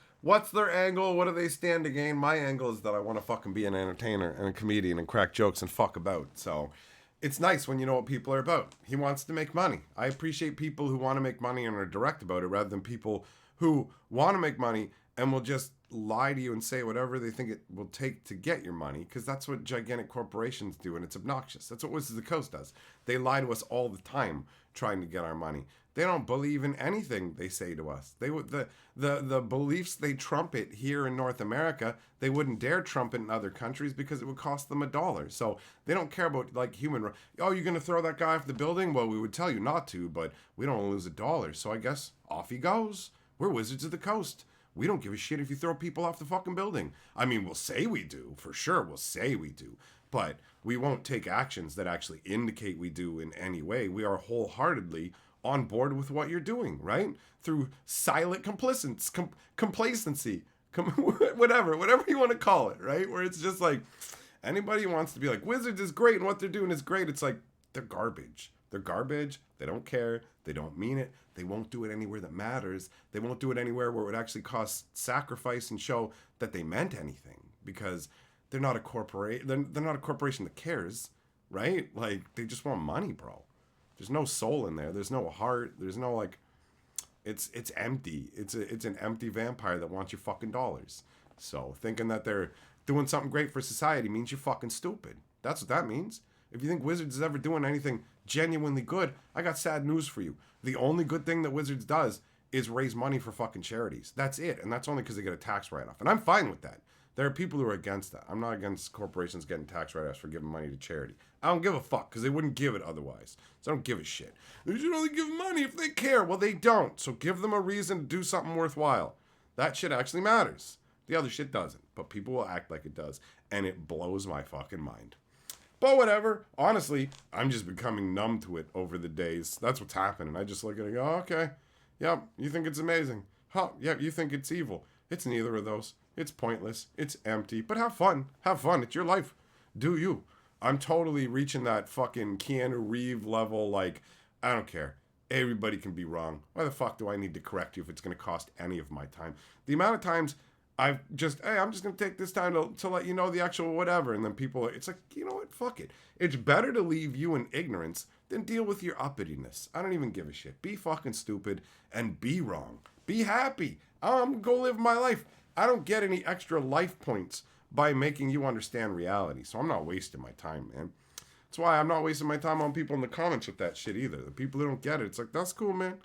their angle, what do they stand to gain? My angle is that I want to fucking be an entertainer and a comedian and crack jokes and fuck about. So it's nice when you know what people are about. He wants to make money. I appreciate people who want to make money and are direct about it, rather than people who want to make money and will just lie to you and say whatever they think it will take to get your money, because that's what gigantic corporations do, and it's obnoxious. That's what Wizards of the Coast does. They lie to us all the time trying to get our money. They don't believe in anything they say to us. They would the beliefs they trumpet here in North America, they wouldn't dare trumpet in other countries because it would cost them $1. So they don't care about like human. Oh, you're gonna throw that guy off the building? Well, we would tell you not to, but we don't want to lose $1. So I guess off he goes. We're Wizards of the Coast. We don't give a shit if you throw people off the fucking building. I mean, we'll say we do, for sure. We'll say we do. But we won't take actions that actually indicate we do in any way. We are wholeheartedly on board with what you're doing, right? Through silent complacency, whatever you want to call it, right? Where it's just like, anybody who wants to be like, Wizards is great and what they're doing is great. It's like, they're garbage. They're garbage. They don't care. They don't mean it. They won't do it anywhere that matters. They won't do it anywhere where it would actually cost sacrifice and show that they meant anything, because they're not a they're not a corporation that cares, right? Like, they just want money, bro. There's no soul in there. There's no heart. There's no, like, it's empty. It's an empty vampire that wants your fucking dollars. So thinking that they're doing something great for society means you're fucking stupid. That's what that means. If you think Wizards is ever doing anything genuinely good, I got sad news for you. The only good thing that Wizards does is raise money for fucking charities. That's it. And that's only because they get a tax write-off. And I'm fine with that. There are people who are against that. I'm not against corporations getting tax write-offs for giving money to charity. I don't give a fuck, because they wouldn't give it otherwise. So I don't give a shit. They should only give money if they care. Well, they don't. So give them a reason to do something worthwhile. That shit actually matters. The other shit doesn't. But people will act like it does. And it blows my fucking mind. But whatever. Honestly, I'm just becoming numb to it over the days. That's what's happening. I just look at it and go, okay. Yep, you think it's amazing. Huh, yep, you think it's evil. It's neither of those. It's pointless. It's empty. But have fun. Have fun. It's your life. Do you. I'm totally reaching that fucking Keanu Reeves level. Like, I don't care. Everybody can be wrong. Why the fuck do I need to correct you if it's going to cost any of my time? The amount of times I'm just going to take this time to let you know the actual whatever. And then people, it's like, you know what? Fuck it. It's better to leave you in ignorance than deal with your uppityness. I don't even give a shit. Be fucking stupid and be wrong. Be happy. I'm going to go live my life. I don't get any extra life points by making you understand reality. So I'm not wasting my time, man. That's why I'm not wasting my time on people in the comments with that shit either. The people who don't get it, it's like, that's cool, man.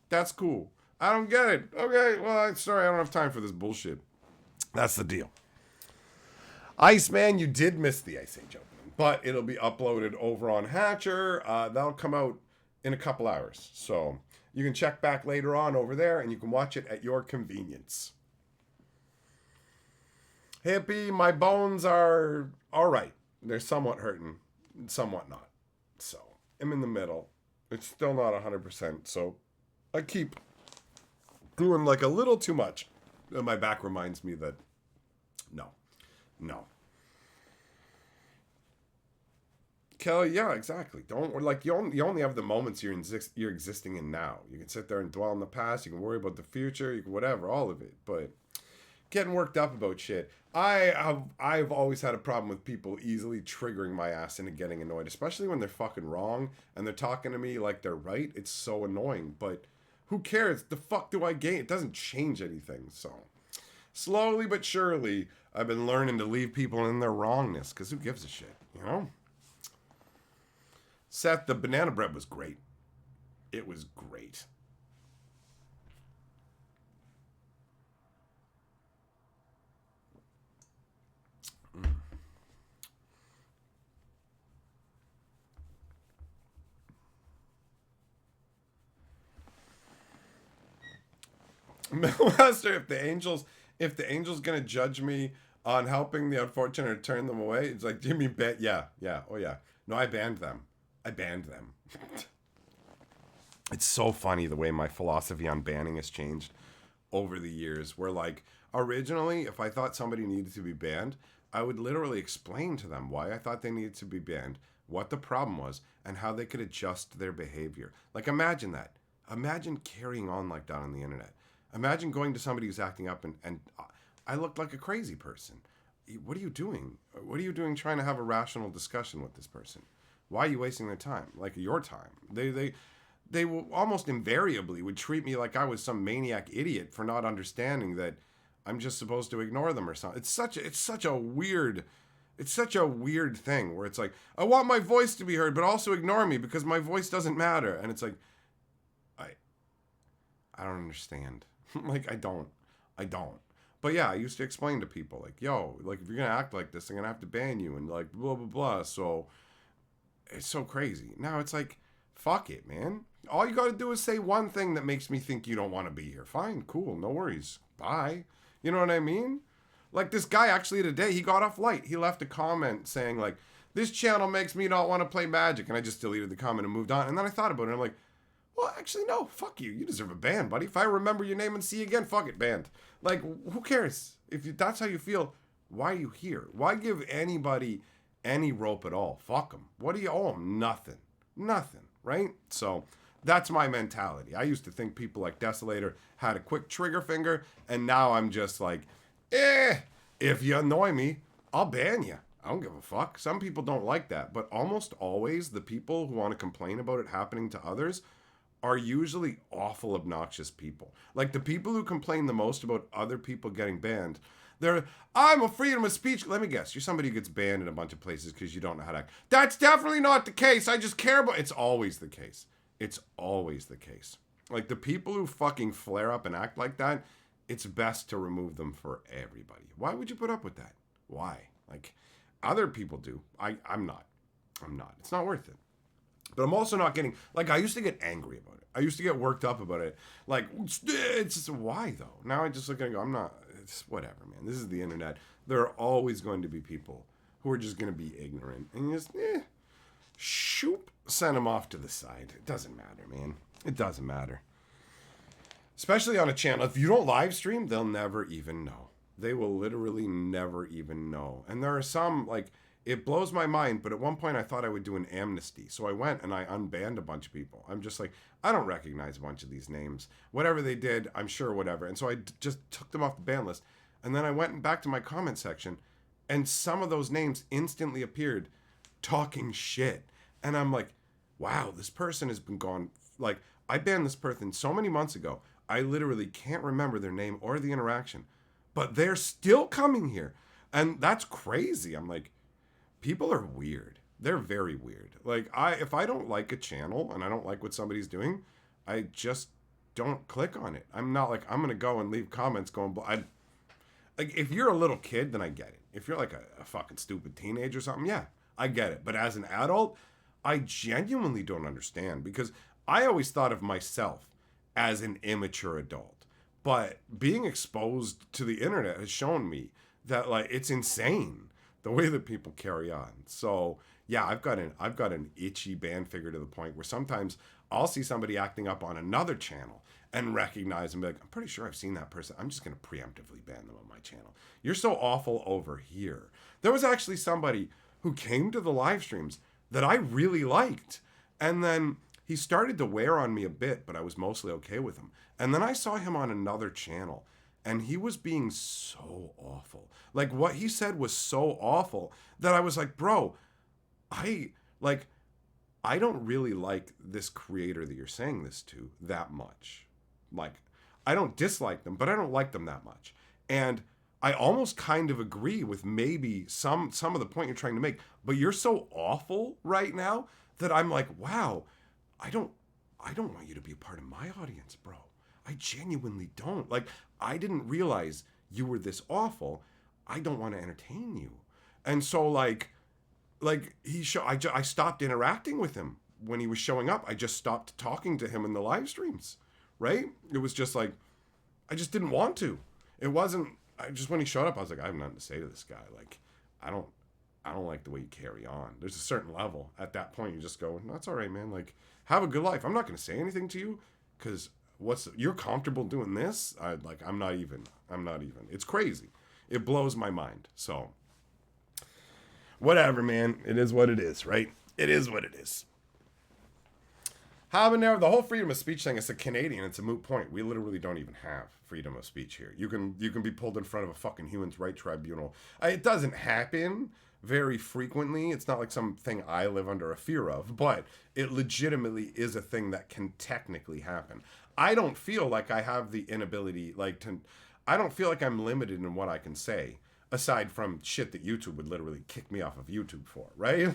That's cool. I don't get it. Okay, well, I'm sorry, I don't have time for this bullshit. That's the deal. Iceman, you did miss the Ice Age opening, but it'll be uploaded over on Hatcher. That'll come out in a couple hours. So you can check back later on over there, and you can watch it at your convenience. Hippie, my bones are all right. They're somewhat hurting, somewhat not. So I'm in the middle. It's still not 100%. So I keep doing like a little too much. And my back reminds me that no. Kelly, yeah, exactly. Don't like you only have the moments you're existing in now. You can sit there and dwell on the past. You can worry about the future. You can whatever, all of it. But getting worked up about shit. I've always had a problem with people easily triggering my ass into getting annoyed, especially when they're fucking wrong and they're talking to me like they're right. It's so annoying, but who cares? The fuck do I gain? It doesn't change anything. So slowly but surely, I've been learning to leave people in their wrongness, because who gives a shit, you know? Seth, the banana bread was great. It was great. Master, if the angel's gonna judge me on helping the unfortunate or turn them away, it's like, do you mean yeah, oh yeah. No, I banned them. It's so funny the way my philosophy on banning has changed over the years, where like originally, if I thought somebody needed to be banned, I would literally explain to them why I thought they needed to be banned, what the problem was, and how they could adjust their behavior. Like, imagine that. Imagine carrying on like that on the internet. Imagine going to somebody who's acting up and I looked like a crazy person. What are you doing? What are you doing trying to have a rational discussion with this person? Why are you wasting their time? Like, your time. They will almost invariably would treat me like I was some maniac idiot for not understanding that I'm just supposed to ignore them or something. It's such a weird thing where it's like, I want my voice to be heard, but also ignore me because my voice doesn't matter. And it's like, I don't understand. Like, I don't. But yeah, I used to explain to people, like, yo, like, if you're going to act like this, I'm going to have to ban you, and like, blah, blah, blah. So it's so crazy. Now it's like, fuck it, man. All you got to do is say one thing that makes me think you don't want to be here. Fine, cool, no worries. bye. You know what I mean? Like this guy actually today, he got off light. He left a comment saying like, this channel makes me not want to play Magic. And I just deleted the comment and moved on. And then I thought about it and I'm like, well, actually, no, fuck you. You deserve a ban, buddy. If I remember your name and see you again, fuck it, banned. Like, who cares? That's how you feel, why are you here? Why give anybody any rope at all? Fuck them. What do you owe them? Nothing. Nothing, right? So that's my mentality. I used to think people like Desolator had a quick trigger finger, and now I'm just like, if you annoy me, I'll ban you. I don't give a fuck. Some people don't like that, but almost always the people who want to complain about it happening to others are usually awful, obnoxious people. Like the people who complain the most about other people getting banned, I'm a freedom of speech. Let me guess, you're somebody who gets banned in a bunch of places because you don't know how to act. That's definitely not the case. I just care about. It's always the case. It's always the case. Like the people who fucking flare up and act like that, it's best to remove them for everybody. Why would you put up with that? Why? Like other people do. I'm not. It's not worth it. But I'm also not getting, like, I used to get angry about it. I used to get worked up about it. Like, it's just, why, though? Now I just look at it and go, it's whatever, man. This is the internet. There are always going to be people who are just going to be ignorant. And you just, shoop, send them off to the side. It doesn't matter, man. It doesn't matter. Especially on a channel. If you don't live stream, they'll never even know. They will literally never even know. And there are some, like, it blows my mind, but at one point I thought I would do an amnesty. So I went and I unbanned a bunch of people. I'm just like, I don't recognize a bunch of these names. Whatever they did, I'm sure whatever. And so I just took them off the ban list. And then I went back to my comment section, and some of those names instantly appeared talking shit. And I'm like, wow, this person has been gone. Like, I banned this person so many months ago. I literally can't remember their name or the interaction. But they're still coming here. And that's crazy. I'm like, people are weird. They're very weird. Like, if I don't like a channel and I don't like what somebody's doing, I just don't click on it. I'm not like, I'm going to go and leave comments going, like, if you're a little kid, then I get it. If you're like a fucking stupid teenager or something, yeah, I get it. But as an adult, I genuinely don't understand, because I always thought of myself as an immature adult. But being exposed to the internet has shown me that, like, it's insane the way that people carry on. So yeah, I've got an itchy ban figure to the point where sometimes I'll see somebody acting up on another channel and recognize and be like, I'm pretty sure I've seen that person. I'm just going to preemptively ban them on my channel. You're so awful over here. There was actually somebody who came to the live streams that I really liked. And then he started to wear on me a bit, but I was mostly okay with him. And then I saw him on another channel, and he was being so awful. Like, what he said was so awful that I was like, bro, I don't really like this creator that you're saying this to that much. Like, I don't dislike them, but I don't like them that much. And I almost kind of agree with maybe some of the point you're trying to make, but you're so awful right now that I'm like, wow, I don't want you to be a part of my audience, bro. I genuinely don't. Like, I didn't realize you were this awful. I don't want to entertain you. And so I stopped interacting with him when he was showing up. I just stopped talking to him in the live streams, right? It was just like, I just didn't want to. It wasn't, when he showed up, I was like, I have nothing to say to this guy. Like, I don't like the way you carry on. There's a certain level. At that point, you just go, no, it's all right, man. Like, have a good life. I'm not going to say anything to you because you're comfortable doing this? I'm not even. It's crazy. It blows my mind. So, whatever, man. It is what it is, right? It is what it is. Habanero, the whole freedom of speech thing is a Canadian. It's a moot point. We literally don't even have freedom of speech here. You can be pulled in front of a fucking human rights tribunal. It doesn't happen very frequently. It's not like something I live under a fear of, but it legitimately is a thing that can technically happen. I don't feel like I have the inability, I don't feel like I'm limited in what I can say, aside from shit that YouTube would literally kick me off of YouTube for, right?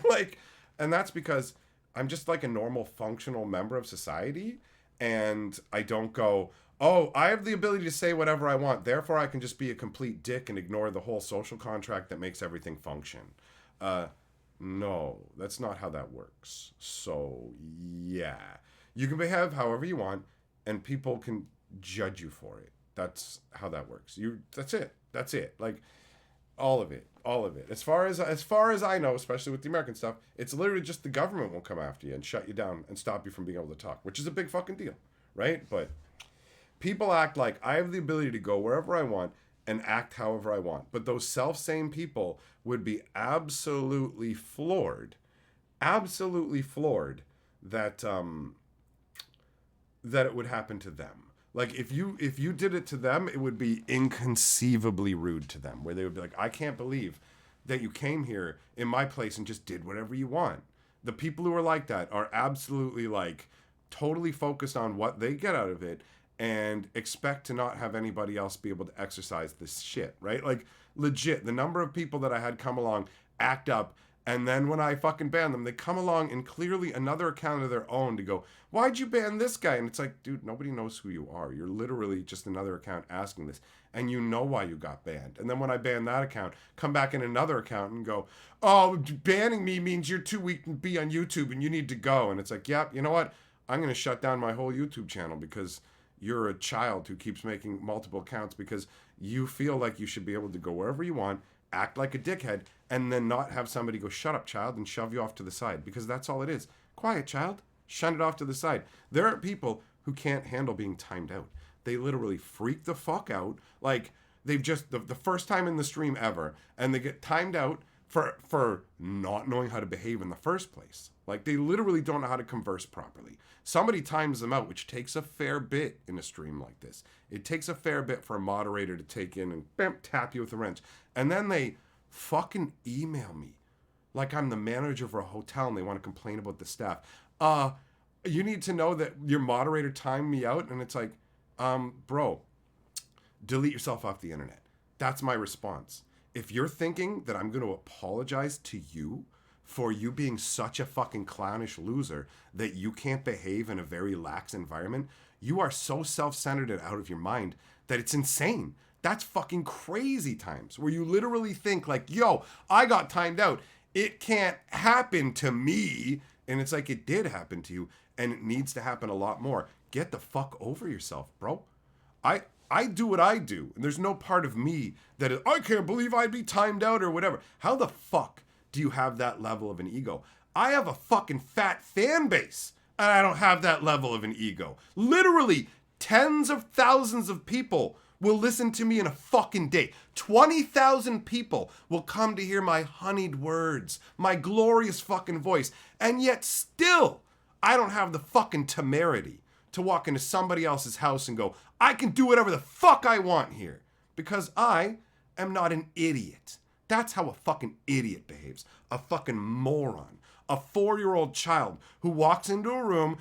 And that's because I'm just like a normal functional member of society, and I don't go, oh, I have the ability to say whatever I want, therefore I can just be a complete dick and ignore the whole social contract that makes everything function. No, that's not how that works. So, yeah. You can behave however you want, and people can judge you for it. That's how that works. That's it. That's it. Like all of it. All of it. As far as I know, especially with the American stuff, it's literally just the government will come after you and shut you down and stop you from being able to talk, which is a big fucking deal, right? But people act like I have the ability to go wherever I want and act however I want. But those self-same people would be absolutely floored that that it would happen to them. Like if you did it to them, it would be inconceivably rude to them, where they would be like, I can't believe that you came here in my place and just did whatever you want. The people who are like that are absolutely like totally focused on what they get out of it and expect to not have anybody else be able to exercise this shit, right? Like legit, the number of people that I had come along, act up, and then when I fucking ban them, they come along and clearly another account of their own to go, why'd you ban this guy? And it's like, dude, nobody knows who you are. You're literally just another account asking this. And you know why you got banned. And then when I ban that account, come back in another account and go, oh, banning me means you're too weak to be on YouTube and you need to go. And it's like, yep, you know what? I'm going to shut down my whole YouTube channel because you're a child who keeps making multiple accounts because you feel like you should be able to go wherever you want, act like a dickhead, and then not have somebody go, shut up, child, and shove you off to the side, because that's all it is. Quiet, child. Shut it off to the side. There are people who can't handle being timed out. They literally freak the fuck out. Like, they've just, the first time in the stream ever, and they get timed out for not knowing how to behave in the first place. Like, they literally don't know how to converse properly. Somebody times them out, which takes a fair bit in a stream like this. It takes a fair bit for a moderator to take in and bam, tap you with a wrench. And then they fucking email me like I'm the manager of a hotel and they want to complain about the staff. You need to know that your moderator timed me out. And it's like, bro, delete yourself off the internet. That's my response. If you're thinking that I'm going to apologize to you for you being such a fucking clownish loser that you can't behave in a very lax environment, you are so self-centered and out of your mind that it's insane. That's fucking crazy times where you literally think like, yo, I got timed out. It can't happen to me. And it's like, it did happen to you and it needs to happen a lot more. Get the fuck over yourself, bro. I do what I do. And there's no part of me that is, I can't believe I'd be timed out or whatever. How the fuck do you have that level of an ego? I have a fucking fat fan base and I don't have that level of an ego. Literally tens of thousands of people will listen to me in a fucking day. 20,000 people will come to hear my honeyed words, my glorious fucking voice. And yet still, I don't have the fucking temerity to walk into somebody else's house and go, I can do whatever the fuck I want here. Because I am not an idiot. That's how a fucking idiot behaves. A fucking moron. A 4-year-old child who walks into a room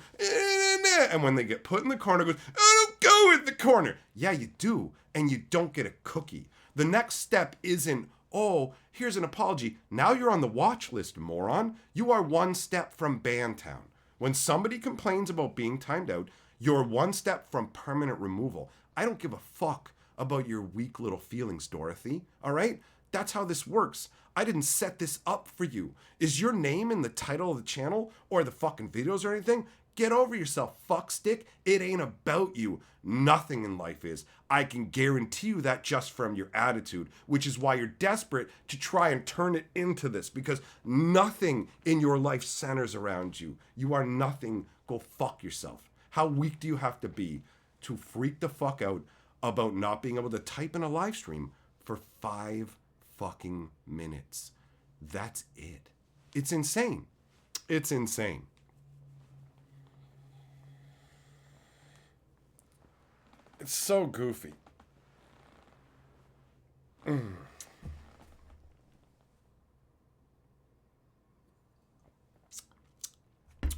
and when they get put in the corner goes, I don't go in the corner. Yeah, you do. And you don't get a cookie. The next step isn't, oh, here's an apology. Now you're on the watch list, moron. You are one step from Bantown. When somebody complains about being timed out, you're one step from permanent removal. I don't give a fuck about your weak little feelings, Dorothy. All right? That's how this works. I didn't set this up for you. Is your name in the title of the channel or the fucking videos or anything? Get over yourself, fuckstick. It ain't about you. Nothing in life is. I can guarantee you that just from your attitude, which is why you're desperate to try and turn it into this, because nothing in your life centers around you. You are nothing. Go fuck yourself. How weak do you have to be to freak the fuck out about not being able to type in a live stream for 5 fucking minutes? That's it. It's insane. It's insane. It's so goofy.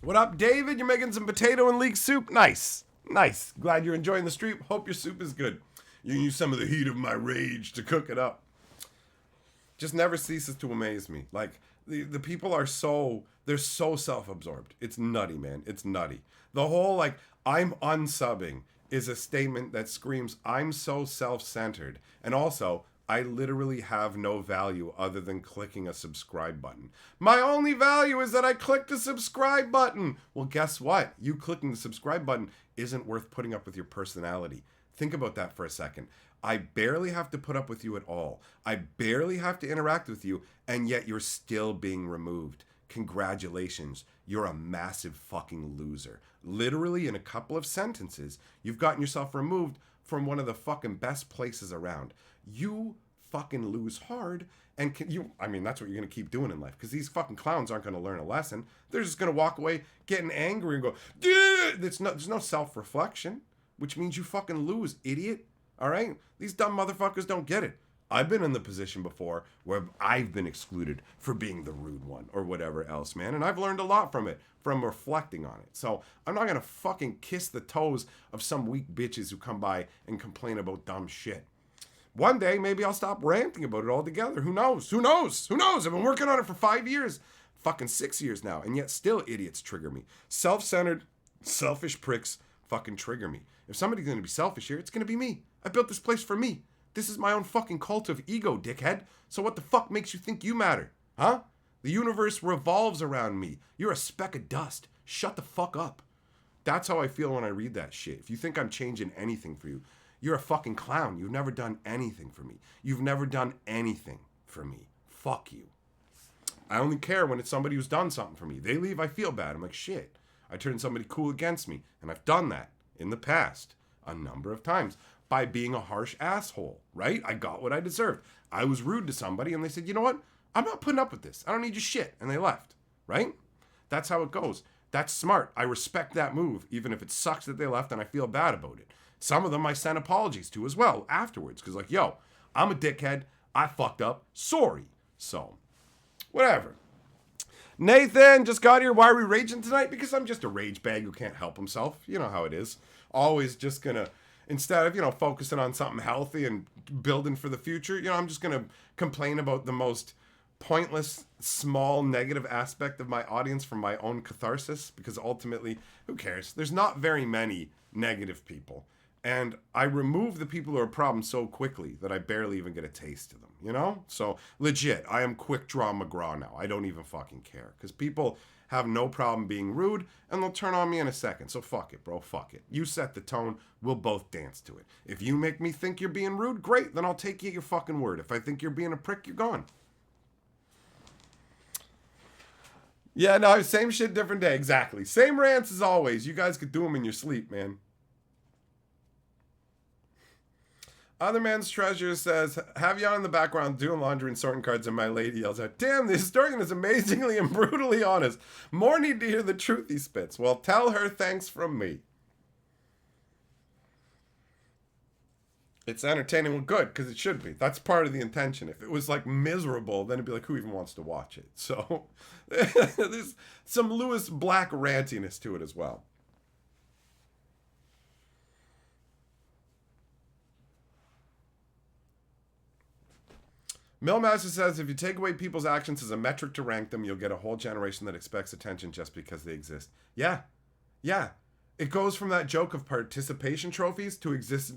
What up, David? You're making some potato and leek soup? Nice. Nice. Glad you're enjoying the stream. Hope your soup is good. You can use some of the heat of my rage to cook it up. Just never ceases to amaze me. Like, the people are they're so self-absorbed. It's nutty, man. It's nutty. The whole, like, I'm unsubbing is a statement that screams, I'm so self-centered. And also, I literally have no value other than clicking a subscribe button. My only value is that I clicked the subscribe button. Well, guess what? You clicking the subscribe button isn't worth putting up with your personality. Think about that for a second. I barely have to put up with you at all. I barely have to interact with you, and yet you're still being removed. Congratulations. You're a massive fucking loser. Literally, in a couple of sentences, you've gotten yourself removed from one of the fucking best places around. You fucking lose hard, and that's what you're going to keep doing in life, because these fucking clowns aren't going to learn a lesson. They're just going to walk away getting angry and go, dude, there's no self-reflection, which means you fucking lose, idiot. All right? These dumb motherfuckers don't get it. I've been in the position before where I've been excluded for being the rude one or whatever else, man. And I've learned a lot from it, from reflecting on it. So I'm not going to fucking kiss the toes of some weak bitches who come by and complain about dumb shit. One day, maybe I'll stop ranting about it altogether. Who knows? Who knows? Who knows? I've been working on it for 5 years. Fucking 6 years now. And yet still idiots trigger me. Self-centered, selfish pricks fucking trigger me. If somebody's going to be selfish here, it's going to be me. I built this place for me. This is my own fucking cult of ego, dickhead. So what the fuck makes you think you matter? Huh? The universe revolves around me. You're a speck of dust. Shut the fuck up. That's how I feel when I read that shit. If you think I'm changing anything for you, you're a fucking clown. You've never done anything for me. You've never done anything for me. Fuck you. I only care when it's somebody who's done something for me. They leave, I feel bad. I'm like, shit. I turned somebody cool against me. And I've done that in the past a number of times by being a harsh asshole, right? I got what I deserved. I was rude to somebody and they said, you know what? I'm not putting up with this. I don't need your shit. And they left, right? That's how it goes. That's smart. I respect that move, even if it sucks that they left and I feel bad about it. Some of them I sent apologies to as well afterwards, because like, yo, I'm a dickhead. I fucked up. Sorry. So, whatever. Nathan, just got here. Why are we raging tonight? Because I'm just a rage bag who can't help himself. You know how it is. Always just gonna, instead of, focusing on something healthy and building for the future, I'm just gonna complain about the most pointless, small, negative aspect of my audience from my own catharsis, because ultimately, who cares? There's not very many negative people. And I remove the people who are a problem so quickly that I barely even get a taste of them, So, legit, I am quick draw McGraw now. I don't even fucking care. Because people have no problem being rude, and they'll turn on me in a second. So fuck it, bro, fuck it. You set the tone, we'll both dance to it. If you make me think you're being rude, great, then I'll take you at your fucking word. If I think you're being a prick, you're gone. Yeah, no, same shit, different day, exactly. Same rants as always. You guys could do them in your sleep, man. Other Man's Treasure says, have you on in the background doing laundry and sorting cards, and my lady yells out, damn, the historian is amazingly and brutally honest. More need to hear the truth he spits. Well, tell her thanks from me. It's entertaining and good, because it should be. That's part of the intention. If it was, miserable, then it'd be like, who even wants to watch it? So, there's some Lewis Black rantiness to it as well. Millmaster says, if you take away people's actions as a metric to rank them, you'll get a whole generation that expects attention just because they exist. Yeah. It goes from that joke of participation trophies to exist.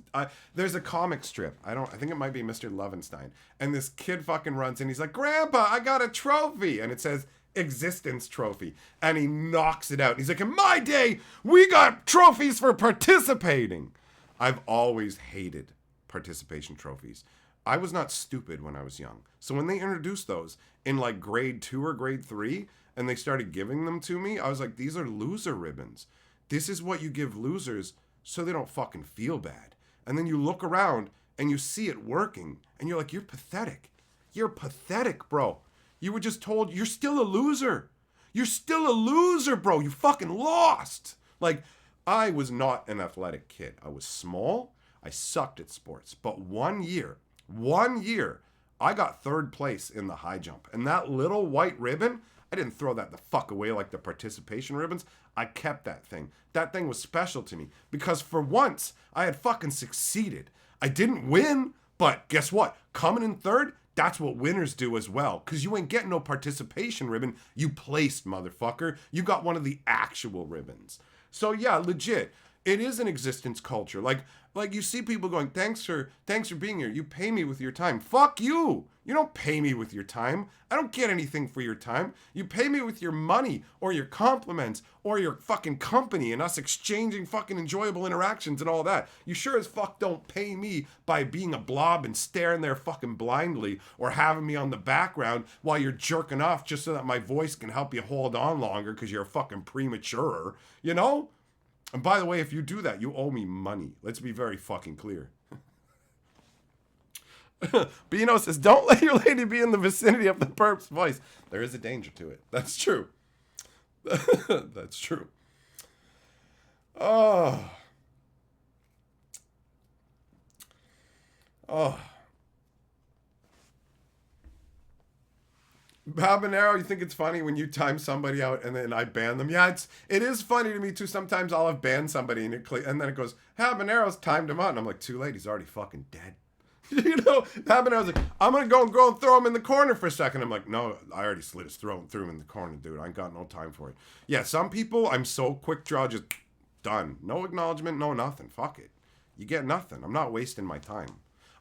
There's a comic strip. I think it might be Mr. Lovenstein. And this kid fucking runs in. He's like, Grandpa, I got a trophy. And it says existence trophy. And he knocks it out. He's like, in my day, we got trophies for participating. I've always hated participation trophies. I was not stupid when I was young. So when they introduced those in grade 2 or grade 3 and they started giving them to me, I was like, these are loser ribbons. This is what you give losers so they don't fucking feel bad. And then you look around and you see it working and you're like, you're pathetic. You're pathetic, bro. You were just told you're still a loser. You're still a loser, bro. You fucking lost. I was not an athletic kid. I was small. I sucked at sports. But 1 year, I got 3rd place in the high jump. And that little white ribbon, I didn't throw that the fuck away like the participation ribbons. I kept that thing. That thing was special to me because for once I had fucking succeeded. I didn't win, but guess what? Coming in 3rd, that's what winners do as well. Because you ain't getting no participation ribbon. You placed, motherfucker. You got one of the actual ribbons. So yeah, legit. It is an existence culture. Like you see people going, thanks for being here. You pay me with your time. Fuck you. You don't pay me with your time. I don't get anything for your time. You pay me with your money or your compliments or your fucking company and us exchanging fucking enjoyable interactions and all that. You sure as fuck don't pay me by being a blob and staring there fucking blindly or having me on the background while you're jerking off just so that my voice can help you hold on longer because you're a fucking premature, you know? And by the way, if you do that, you owe me money. Let's be very fucking clear. Bino says, don't let your lady be in the vicinity of the perp's voice. There is a danger to it. That's true. That's true. Oh. Oh. Habanero, you think it's funny when you time somebody out and then I ban them? Yeah, it is funny to me too. Sometimes I'll have banned somebody and then it goes, Habanero's timed him out. And I'm like, too late. He's already fucking dead. You know, Habanero's like, I'm going to go and throw him in the corner for a second. I'm like, no, I already slit his throat and threw him in the corner, dude. I ain't got no time for it. Yeah, some people, I'm so quick draw, just done. No acknowledgement, no nothing. Fuck it. You get nothing. I'm not wasting my time.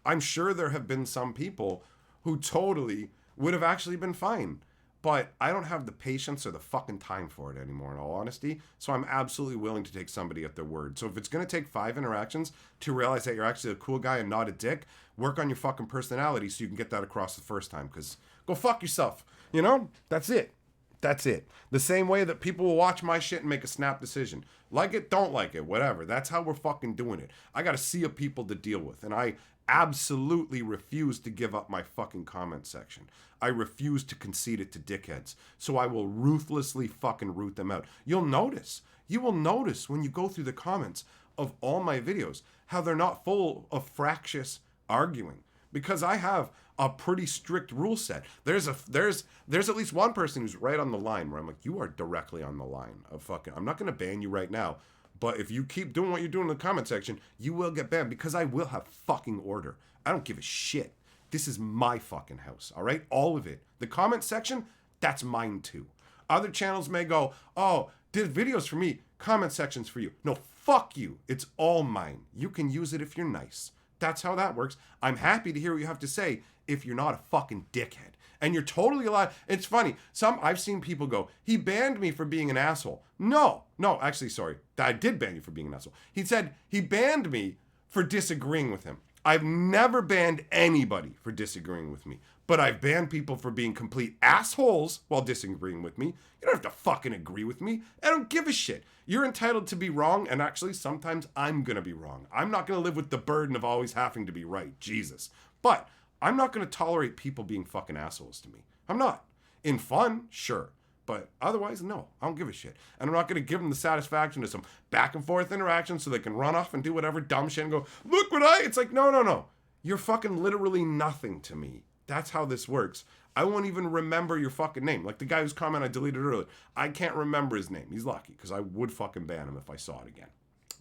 I'm sure there have been some people who totally would have actually been fine. But I don't have the patience or the fucking time for it anymore, in all honesty. So I'm absolutely willing to take somebody at their word. So if it's going to take 5 interactions to realize that you're actually a cool guy and not a dick, work on your fucking personality so you can get that across the first time. Because go fuck yourself. You know? That's it. That's it. The same way that people will watch my shit and make a snap decision. Like it, don't like it, whatever. That's how we're fucking doing it. I got a sea of people to deal with. And I absolutely refuse to give up my fucking comment section. I refuse to concede it to dickheads. So I will ruthlessly fucking root them out. You will notice when you go through the comments of all my videos how they're not full of fractious arguing. Because I have a pretty strict rule set. There's at least one person who's right on the line where I'm like, you are directly on the line of fucking, I'm not going to ban you right now. But if you keep doing what you're doing in the comment section, you will get banned because I will have fucking order. I don't give a shit. This is my fucking house, all right? All of it. The comment section, that's mine too. Other channels may go, oh, did videos for me, comment sections for you. No, fuck you. It's all mine. You can use it if you're nice. That's how that works. I'm happy to hear what you have to say if you're not a fucking dickhead. And you're totally allowed. It's funny. I've seen people go, he banned me for being an asshole. No, actually, sorry. I did ban you for being an asshole. He said he banned me for disagreeing with him. I've never banned anybody for disagreeing with me. But I've banned people for being complete assholes while disagreeing with me. You don't have to fucking agree with me. I don't give a shit. You're entitled to be wrong, and actually, sometimes I'm going to be wrong. I'm not going to live with the burden of always having to be right. Jesus. But I'm not going to tolerate people being fucking assholes to me. I'm not. In fun, sure. But otherwise, no. I don't give a shit. And I'm not going to give them the satisfaction of some back and forth interaction so they can run off and do whatever dumb shit and go, look what I... It's like, no. You're fucking literally nothing to me. That's how this works. I won't even remember your fucking name. Like the guy whose comment I deleted earlier. I can't remember his name. He's lucky because I would fucking ban him if I saw it again.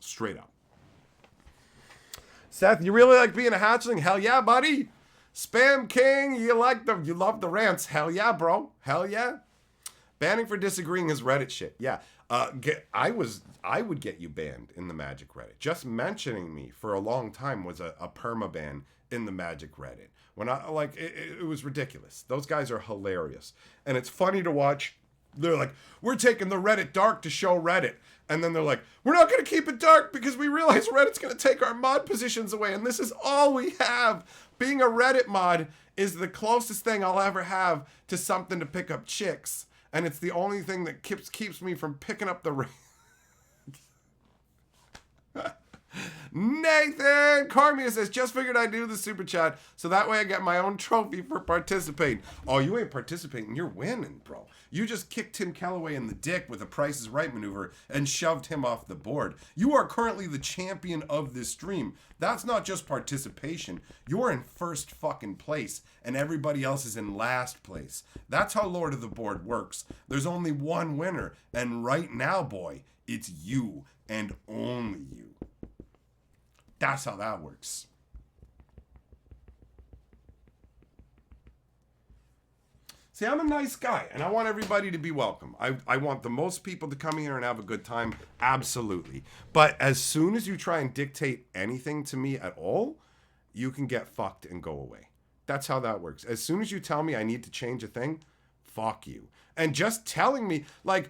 Straight up. Seth, you really like being a hatchling? Hell yeah, buddy. Spam King, you love the rants. Hell yeah, bro. Hell yeah. Banning for disagreeing is Reddit shit. Yeah. I would get you banned in the Magic Reddit. Just mentioning me for a long time was a permaban in the Magic Reddit. When it was ridiculous. Those guys are hilarious. And it's funny to watch. They're like, we're taking the Reddit dark to show Reddit. And then they're like, we're not going to keep it dark because we realize Reddit's going to take our mod positions away. And this is all we have. Being a Reddit mod is the closest thing I'll ever have to something to pick up chicks. And it's the only thing that keeps me from picking up the... Nathan Cormier says, just figured I'd do the super chat so that way I get my own trophy for participating. Oh, you ain't participating. You're winning, bro. You just kicked Tim Calloway in the dick with a Price is Right maneuver and shoved him off the board. You are currently the champion of this stream. That's not just participation. You're in first fucking place and everybody else is in last place. That's how Lord of the Board works. There's only one winner. And right now, boy, it's you and only you. That's how that works. See, I'm a nice guy, and I want everybody to be welcome. I want the most people to come here and have a good time, absolutely. But as soon as you try and dictate anything to me at all, you can get fucked and go away. That's how that works. As soon as you tell me I need to change a thing, fuck you. And just telling me, like,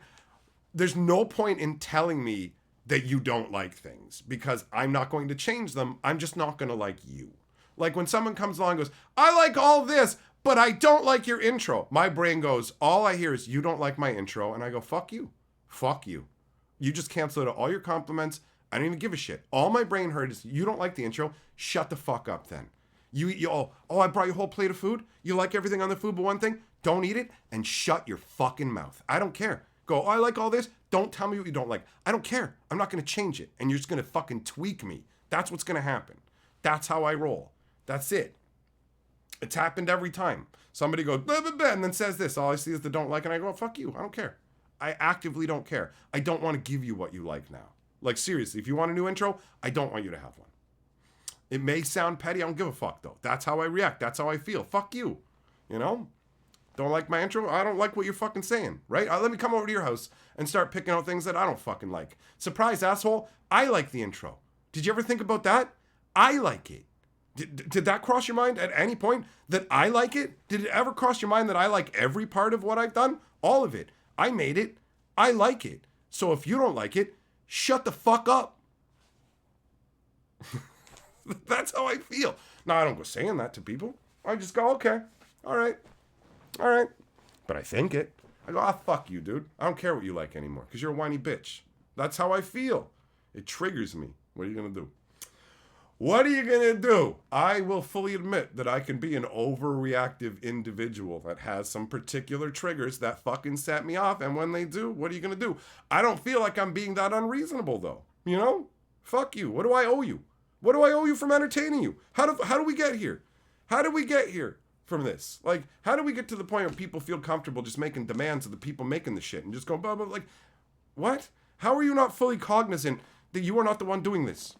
there's no point in telling me that you don't like things because I'm not going to change them. I'm just not going to like you. Like when someone comes along and goes, I like all this, but I don't like your intro. My brain goes, all I hear is you don't like my intro. And I go, fuck you. Fuck you. You just canceled all your compliments. I don't even give a shit. All my brain heard is you don't like the intro. Shut the fuck up then. I brought you a whole plate of food. You like everything on the food but one thing. Don't eat it and shut your fucking mouth. I don't care. Go, I like all this. Don't tell me what you don't like. I don't care. I'm not going to change it. And you're just going to fucking tweak me. That's what's going to happen. That's how I roll. That's it. It's happened every time. Somebody goes, blah, blah, blah, and then says this. All I see is the don't like, and I go, fuck you. I don't care. I actively don't care. I don't want to give you what you like now. Like, seriously, if you want a new intro, I don't want you to have one. It may sound petty. I don't give a fuck, though. That's how I react. That's how I feel. Fuck you. You know? Don't like my intro? I don't like what you're fucking saying, right? Let me come over to your house and start picking out things that I don't fucking like. Surprise, asshole. I like the intro. Did you ever think about that? I like it. Did that cross your mind at any point that I like it? Did it ever cross your mind that I like every part of what I've done? All of it. I made it. I like it. So if you don't like it, shut the fuck up. That's how I feel. Now, I don't go saying that to people. I just go, okay, all right. But I think it. I go, fuck you, dude. I don't care what you like anymore because you're a whiny bitch. That's how I feel. It triggers me. What are you going to do? What are you going to do? I will fully admit that I can be an overreactive individual that has some particular triggers that fucking set me off. And when they do, what are you going to do? I don't feel like I'm being that unreasonable, though. You know? Fuck you. What do I owe you? What do I owe you from entertaining you? How do we get here? How do we get here from this? Like, how do we get to the point where people feel comfortable just making demands of the people making the shit and just go, blah, blah, like, what? How are you not fully cognizant that you are not the one doing this?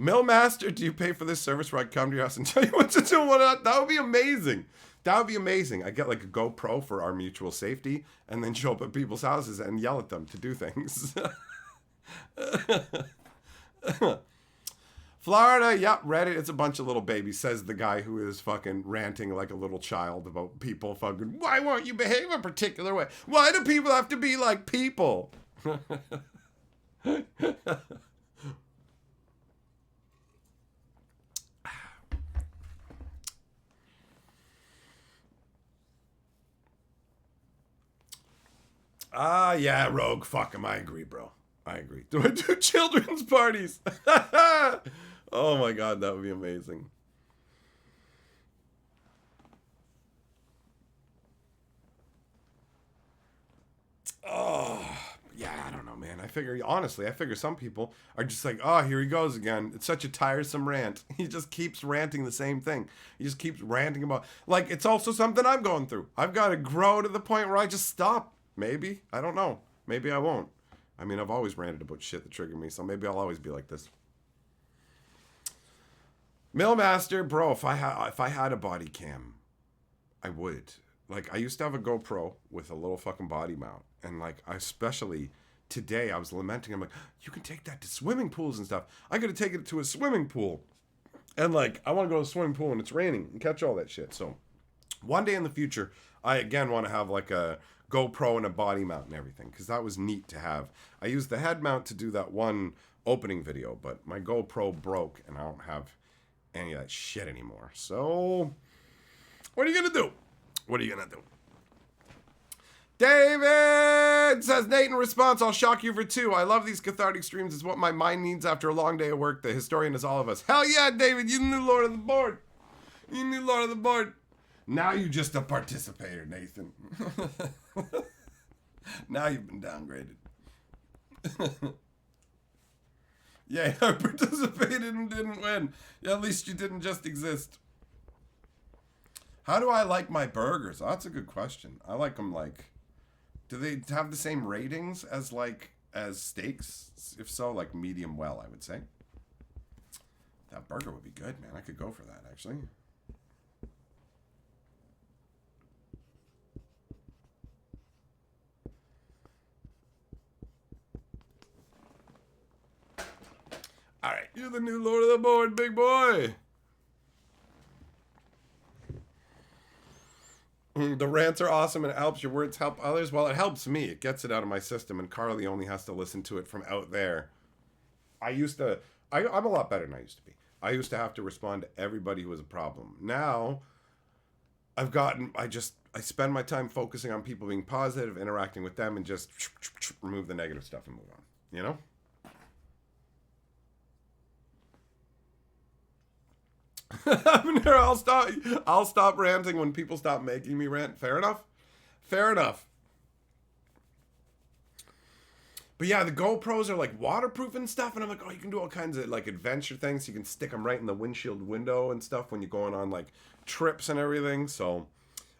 Millmaster, do you pay for this service where I come to your house and tell you what to do and what not? That would be amazing. That would be amazing. I get like a GoPro for our mutual safety and then show up at people's houses and yell at them to do things. Florida, yep, Reddit, it's a bunch of little babies, says the guy who is fucking ranting like a little child about people fucking, why won't you behave a particular way? Why do people have to be like people? Yeah, Rogue, fuck him, I agree, bro. I agree. Do I do children's parties? Oh my god, that would be amazing. Oh, yeah, I don't know, man. I figure some people are just like, oh, here he goes again. It's such a tiresome rant. He just keeps ranting the same thing. He just keeps ranting about, like, it's also something I'm going through. I've got to grow to the point where I just stop. Maybe. I don't know. Maybe I won't. I mean, I've always ranted about shit that triggered me, so maybe I'll always be like this. Millmaster, bro, if I had a body cam, I would. Like, I used to have a GoPro with a little fucking body mount. And, like, especially today, I was lamenting. I'm like, you can take that to swimming pools and stuff. I gotta take it to a swimming pool. And, like, I want to go to a swimming pool when it's raining and catch all that shit. So, one day in the future, I, again, want to have, like, a GoPro and a body mount and everything, because that was neat to have. I used the head mount to do that one opening video, but my GoPro broke, and I don't have any of that shit anymore. So, what are you gonna do? What are you gonna do? David says, Nate, in response, I'll shock you for 2. I love these cathartic streams. It's what my mind needs after a long day of work. The historian is all of us. Hell yeah, David, you new lord of the board. You new lord of the board. Now you're just a participator, Nathan. Now you've been downgraded. Yeah, I participated and didn't win. Yeah, at least you didn't just exist. How do I like my burgers? Oh, that's a good question. I like them like... Do they have the same ratings as steaks? If so, like medium well, I would say. That burger would be good, man. I could go for that, actually. You're the new Lord of the Board, big boy. The rants are awesome and it helps. Your words help others. Well, it helps me. It gets it out of my system, and Carly only has to listen to it from out there. I used to... I'm a lot better than I used to be. I used to have to respond to everybody who was a problem. Now, I've gotten... I spend my time focusing on people being positive, interacting with them, and just remove the negative stuff and move on. You know? I'll stop ranting when people stop making me rant. Fair enough. Fair enough. But yeah, the GoPros are like waterproof and stuff, and I'm like, oh, you can do all kinds of like adventure things. You can stick them right in the windshield window and stuff when you're going on like trips and everything. So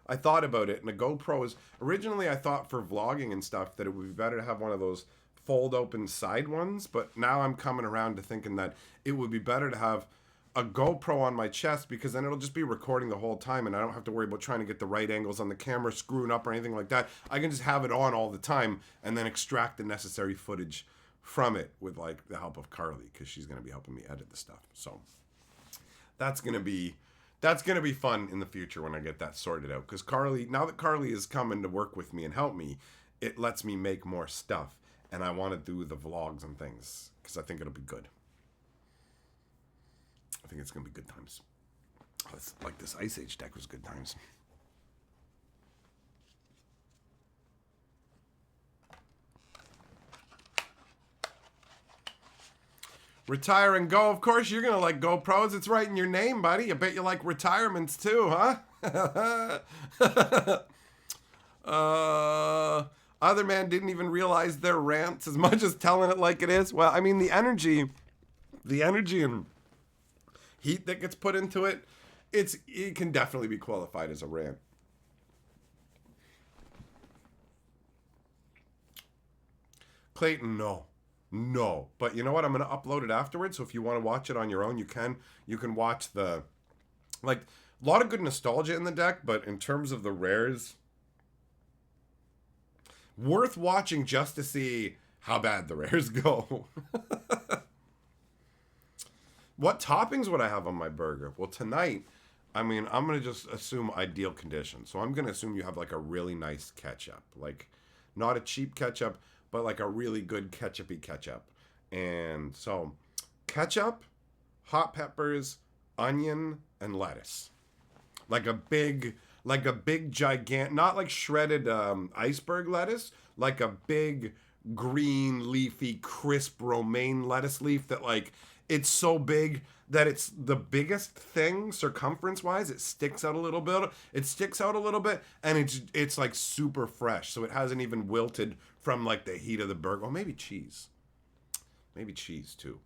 I thought about it, and the GoPros, originally I thought for vlogging and stuff that it would be better to have one of those fold open side ones, but now I'm coming around to thinking that it would be better to have a GoPro on my chest, because then it'll just be recording the whole time and I don't have to worry about trying to get the right angles on the camera, screwing up or anything like that. I can just have it on all the time and then extract the necessary footage from it with like the help of Carly, because she's going to be helping me edit the stuff. So that's going to be fun in the future when I get that sorted out, because Carly, now that Carly is coming to work with me and help me, it lets me make more stuff, and I want to do the vlogs and things because I think it'll be good. I think it's going to be good times. It's like this Ice Age deck was good times. Retire and go. Of course, you're going to like GoPros. It's right in your name, buddy. I bet you like retirements too, huh? Other man didn't even realize their rants as much as telling it like it is. Well, I mean, the energy and heat that gets put into it, it can definitely be qualified as a rant. Clayton, no. But you know what? I'm going to upload it afterwards. So if you want to watch it on your own, you can. You can watch the, like, a lot of good nostalgia in the deck, but in terms of the rares, worth watching just to see how bad the rares go. What toppings would I have on my burger? Well, tonight, I mean, I'm going to just assume ideal conditions. So I'm going to assume you have like a really nice ketchup. Like, not a cheap ketchup, but like a really good ketchup-y ketchup. And so, ketchup, hot peppers, onion, and lettuce. Like a big gigantic, not like shredded iceberg lettuce, like a big green, leafy, crisp romaine lettuce leaf that like, it's so big that it's the biggest thing circumference-wise. It sticks out a little bit. And it's like super fresh. So it hasn't even wilted from like the heat of the burger. Or maybe cheese. Maybe cheese too.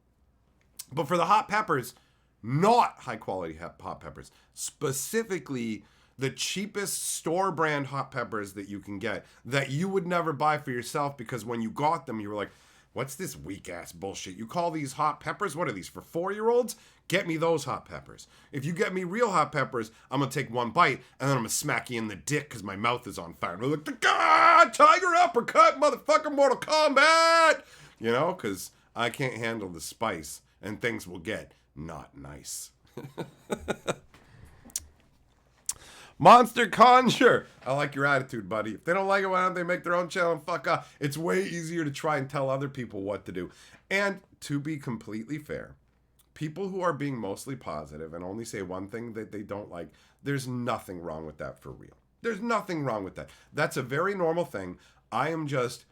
But for the hot peppers, not high-quality hot peppers. Specifically, the cheapest store brand hot peppers that you can get that you would never buy for yourself, because when you got them, you were like, what's this weak-ass bullshit? You call these hot peppers? What are these, for 4-year-olds? Get me those hot peppers. If you get me real hot peppers, I'm going to take one bite, and then I'm going to smack you in the dick because my mouth is on fire. And we're like, God, Tiger Uppercut, motherfucker, Mortal Kombat! You know, because I can't handle the spice, and things will get not nice. Monster Conjure. I like your attitude, buddy. If they don't like it, why don't they make their own channel and fuck off? It's way easier to try and tell other people what to do. And to be completely fair, people who are being mostly positive and only say one thing that they don't like, there's nothing wrong with that for real. There's nothing wrong with that. That's a very normal thing. I am just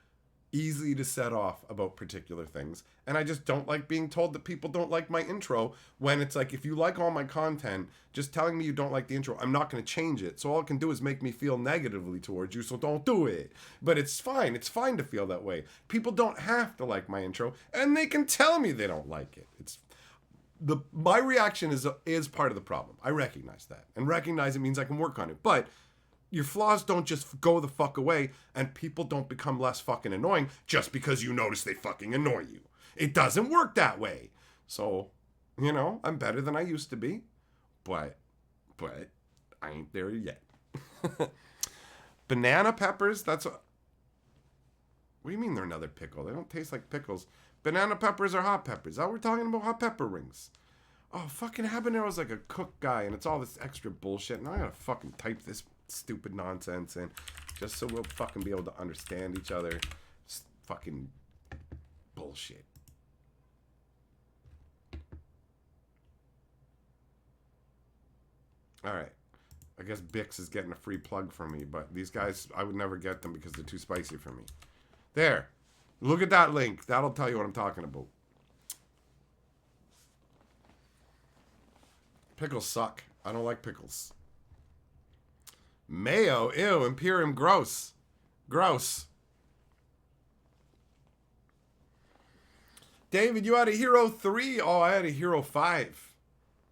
easy to set off about particular things, and I just don't like being told that people don't like my intro, when it's like, if you like all my content, just telling me you don't like the intro, I'm not going to change it. So all it can do is make me feel negatively towards you, so don't do it. But it's fine to feel that way. People don't have to like my intro, and they can tell me they don't like it. My reaction is part of the problem. I recognize that, and recognize it means I can work on it. But your flaws don't just go the fuck away, and people don't become less fucking annoying just because you notice they fucking annoy you. It doesn't work that way. So, you know, I'm better than I used to be, but I ain't there yet. Banana peppers, what do you mean they're another pickle? They don't taste like pickles. Banana peppers or hot peppers? Oh, we're talking about hot pepper rings. Oh, fucking habanero's like a cook guy, and it's all this extra bullshit. Now I gotta fucking type this stupid nonsense in just so we'll fucking be able to understand each other. Just fucking bullshit. Alright. I guess Bix is getting a free plug from me, but these guys, I would never get them because they're too spicy for me. There. Look at that link. That'll tell you what I'm talking about. Pickles suck. I don't like pickles. Mayo? Ew. Imperium. Gross. Gross. David, you had a Hero 3. Oh, I had a Hero 5.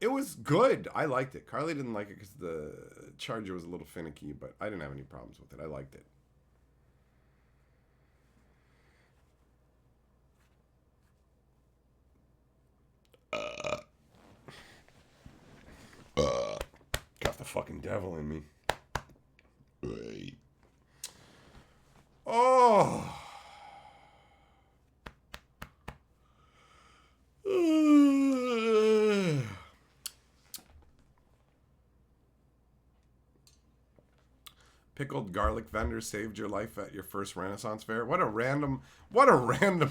It was good. I liked it. Carly didn't like it because the charger was a little finicky, but I didn't have any problems with it. I liked it. Got the fucking devil in me. Oh. Pickled garlic vendor saved your life at your first Renaissance fair. What a random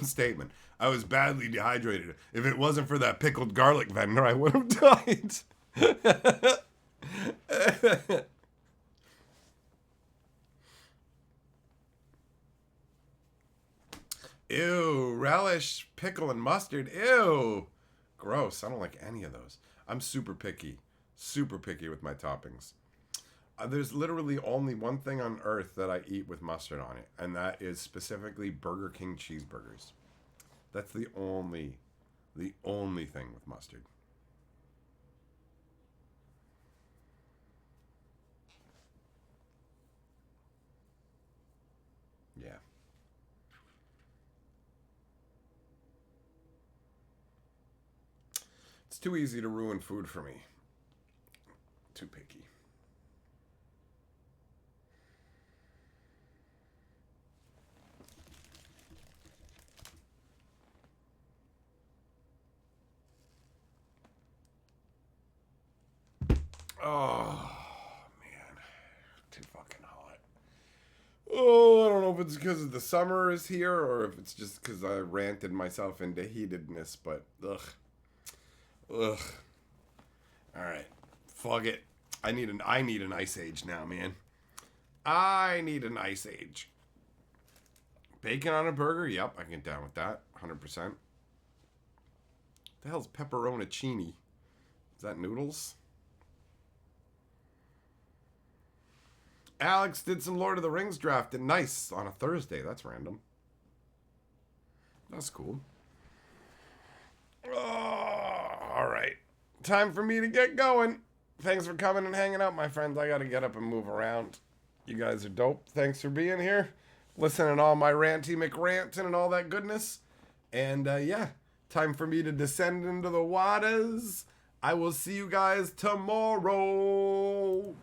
statement. I was badly dehydrated. If it wasn't for that pickled garlic vendor, I would have died. Ew, relish, pickle, and mustard. Ew. Gross. I don't like any of those. I'm super picky. Super picky with my toppings. There's literally only one thing on earth that I eat with mustard on it, and that is specifically Burger King cheeseburgers. That's the only thing with mustard. Yeah. It's too easy to ruin food for me. Too picky. Oh, man. Too fucking hot. Oh, I don't know if it's because the summer is here or if it's just because I ranted myself into heatedness, but ugh. Ugh. Alright. Fuck it. I need an ice age now, man. I need an ice age. Bacon on a burger? Yep, I can get down with that. 100%. The hell's pepperoncini? Is that noodles? Alex did some Lord of the Rings drafting. Nice. On a Thursday. That's random. That's cool. Oh, all right. Time for me to get going. Thanks for coming and hanging out, my friends. I got to get up and move around. You guys are dope. Thanks for being here. Listening to all my ranty McRanting and all that goodness. And yeah, time for me to descend into the waters. I will see you guys tomorrow.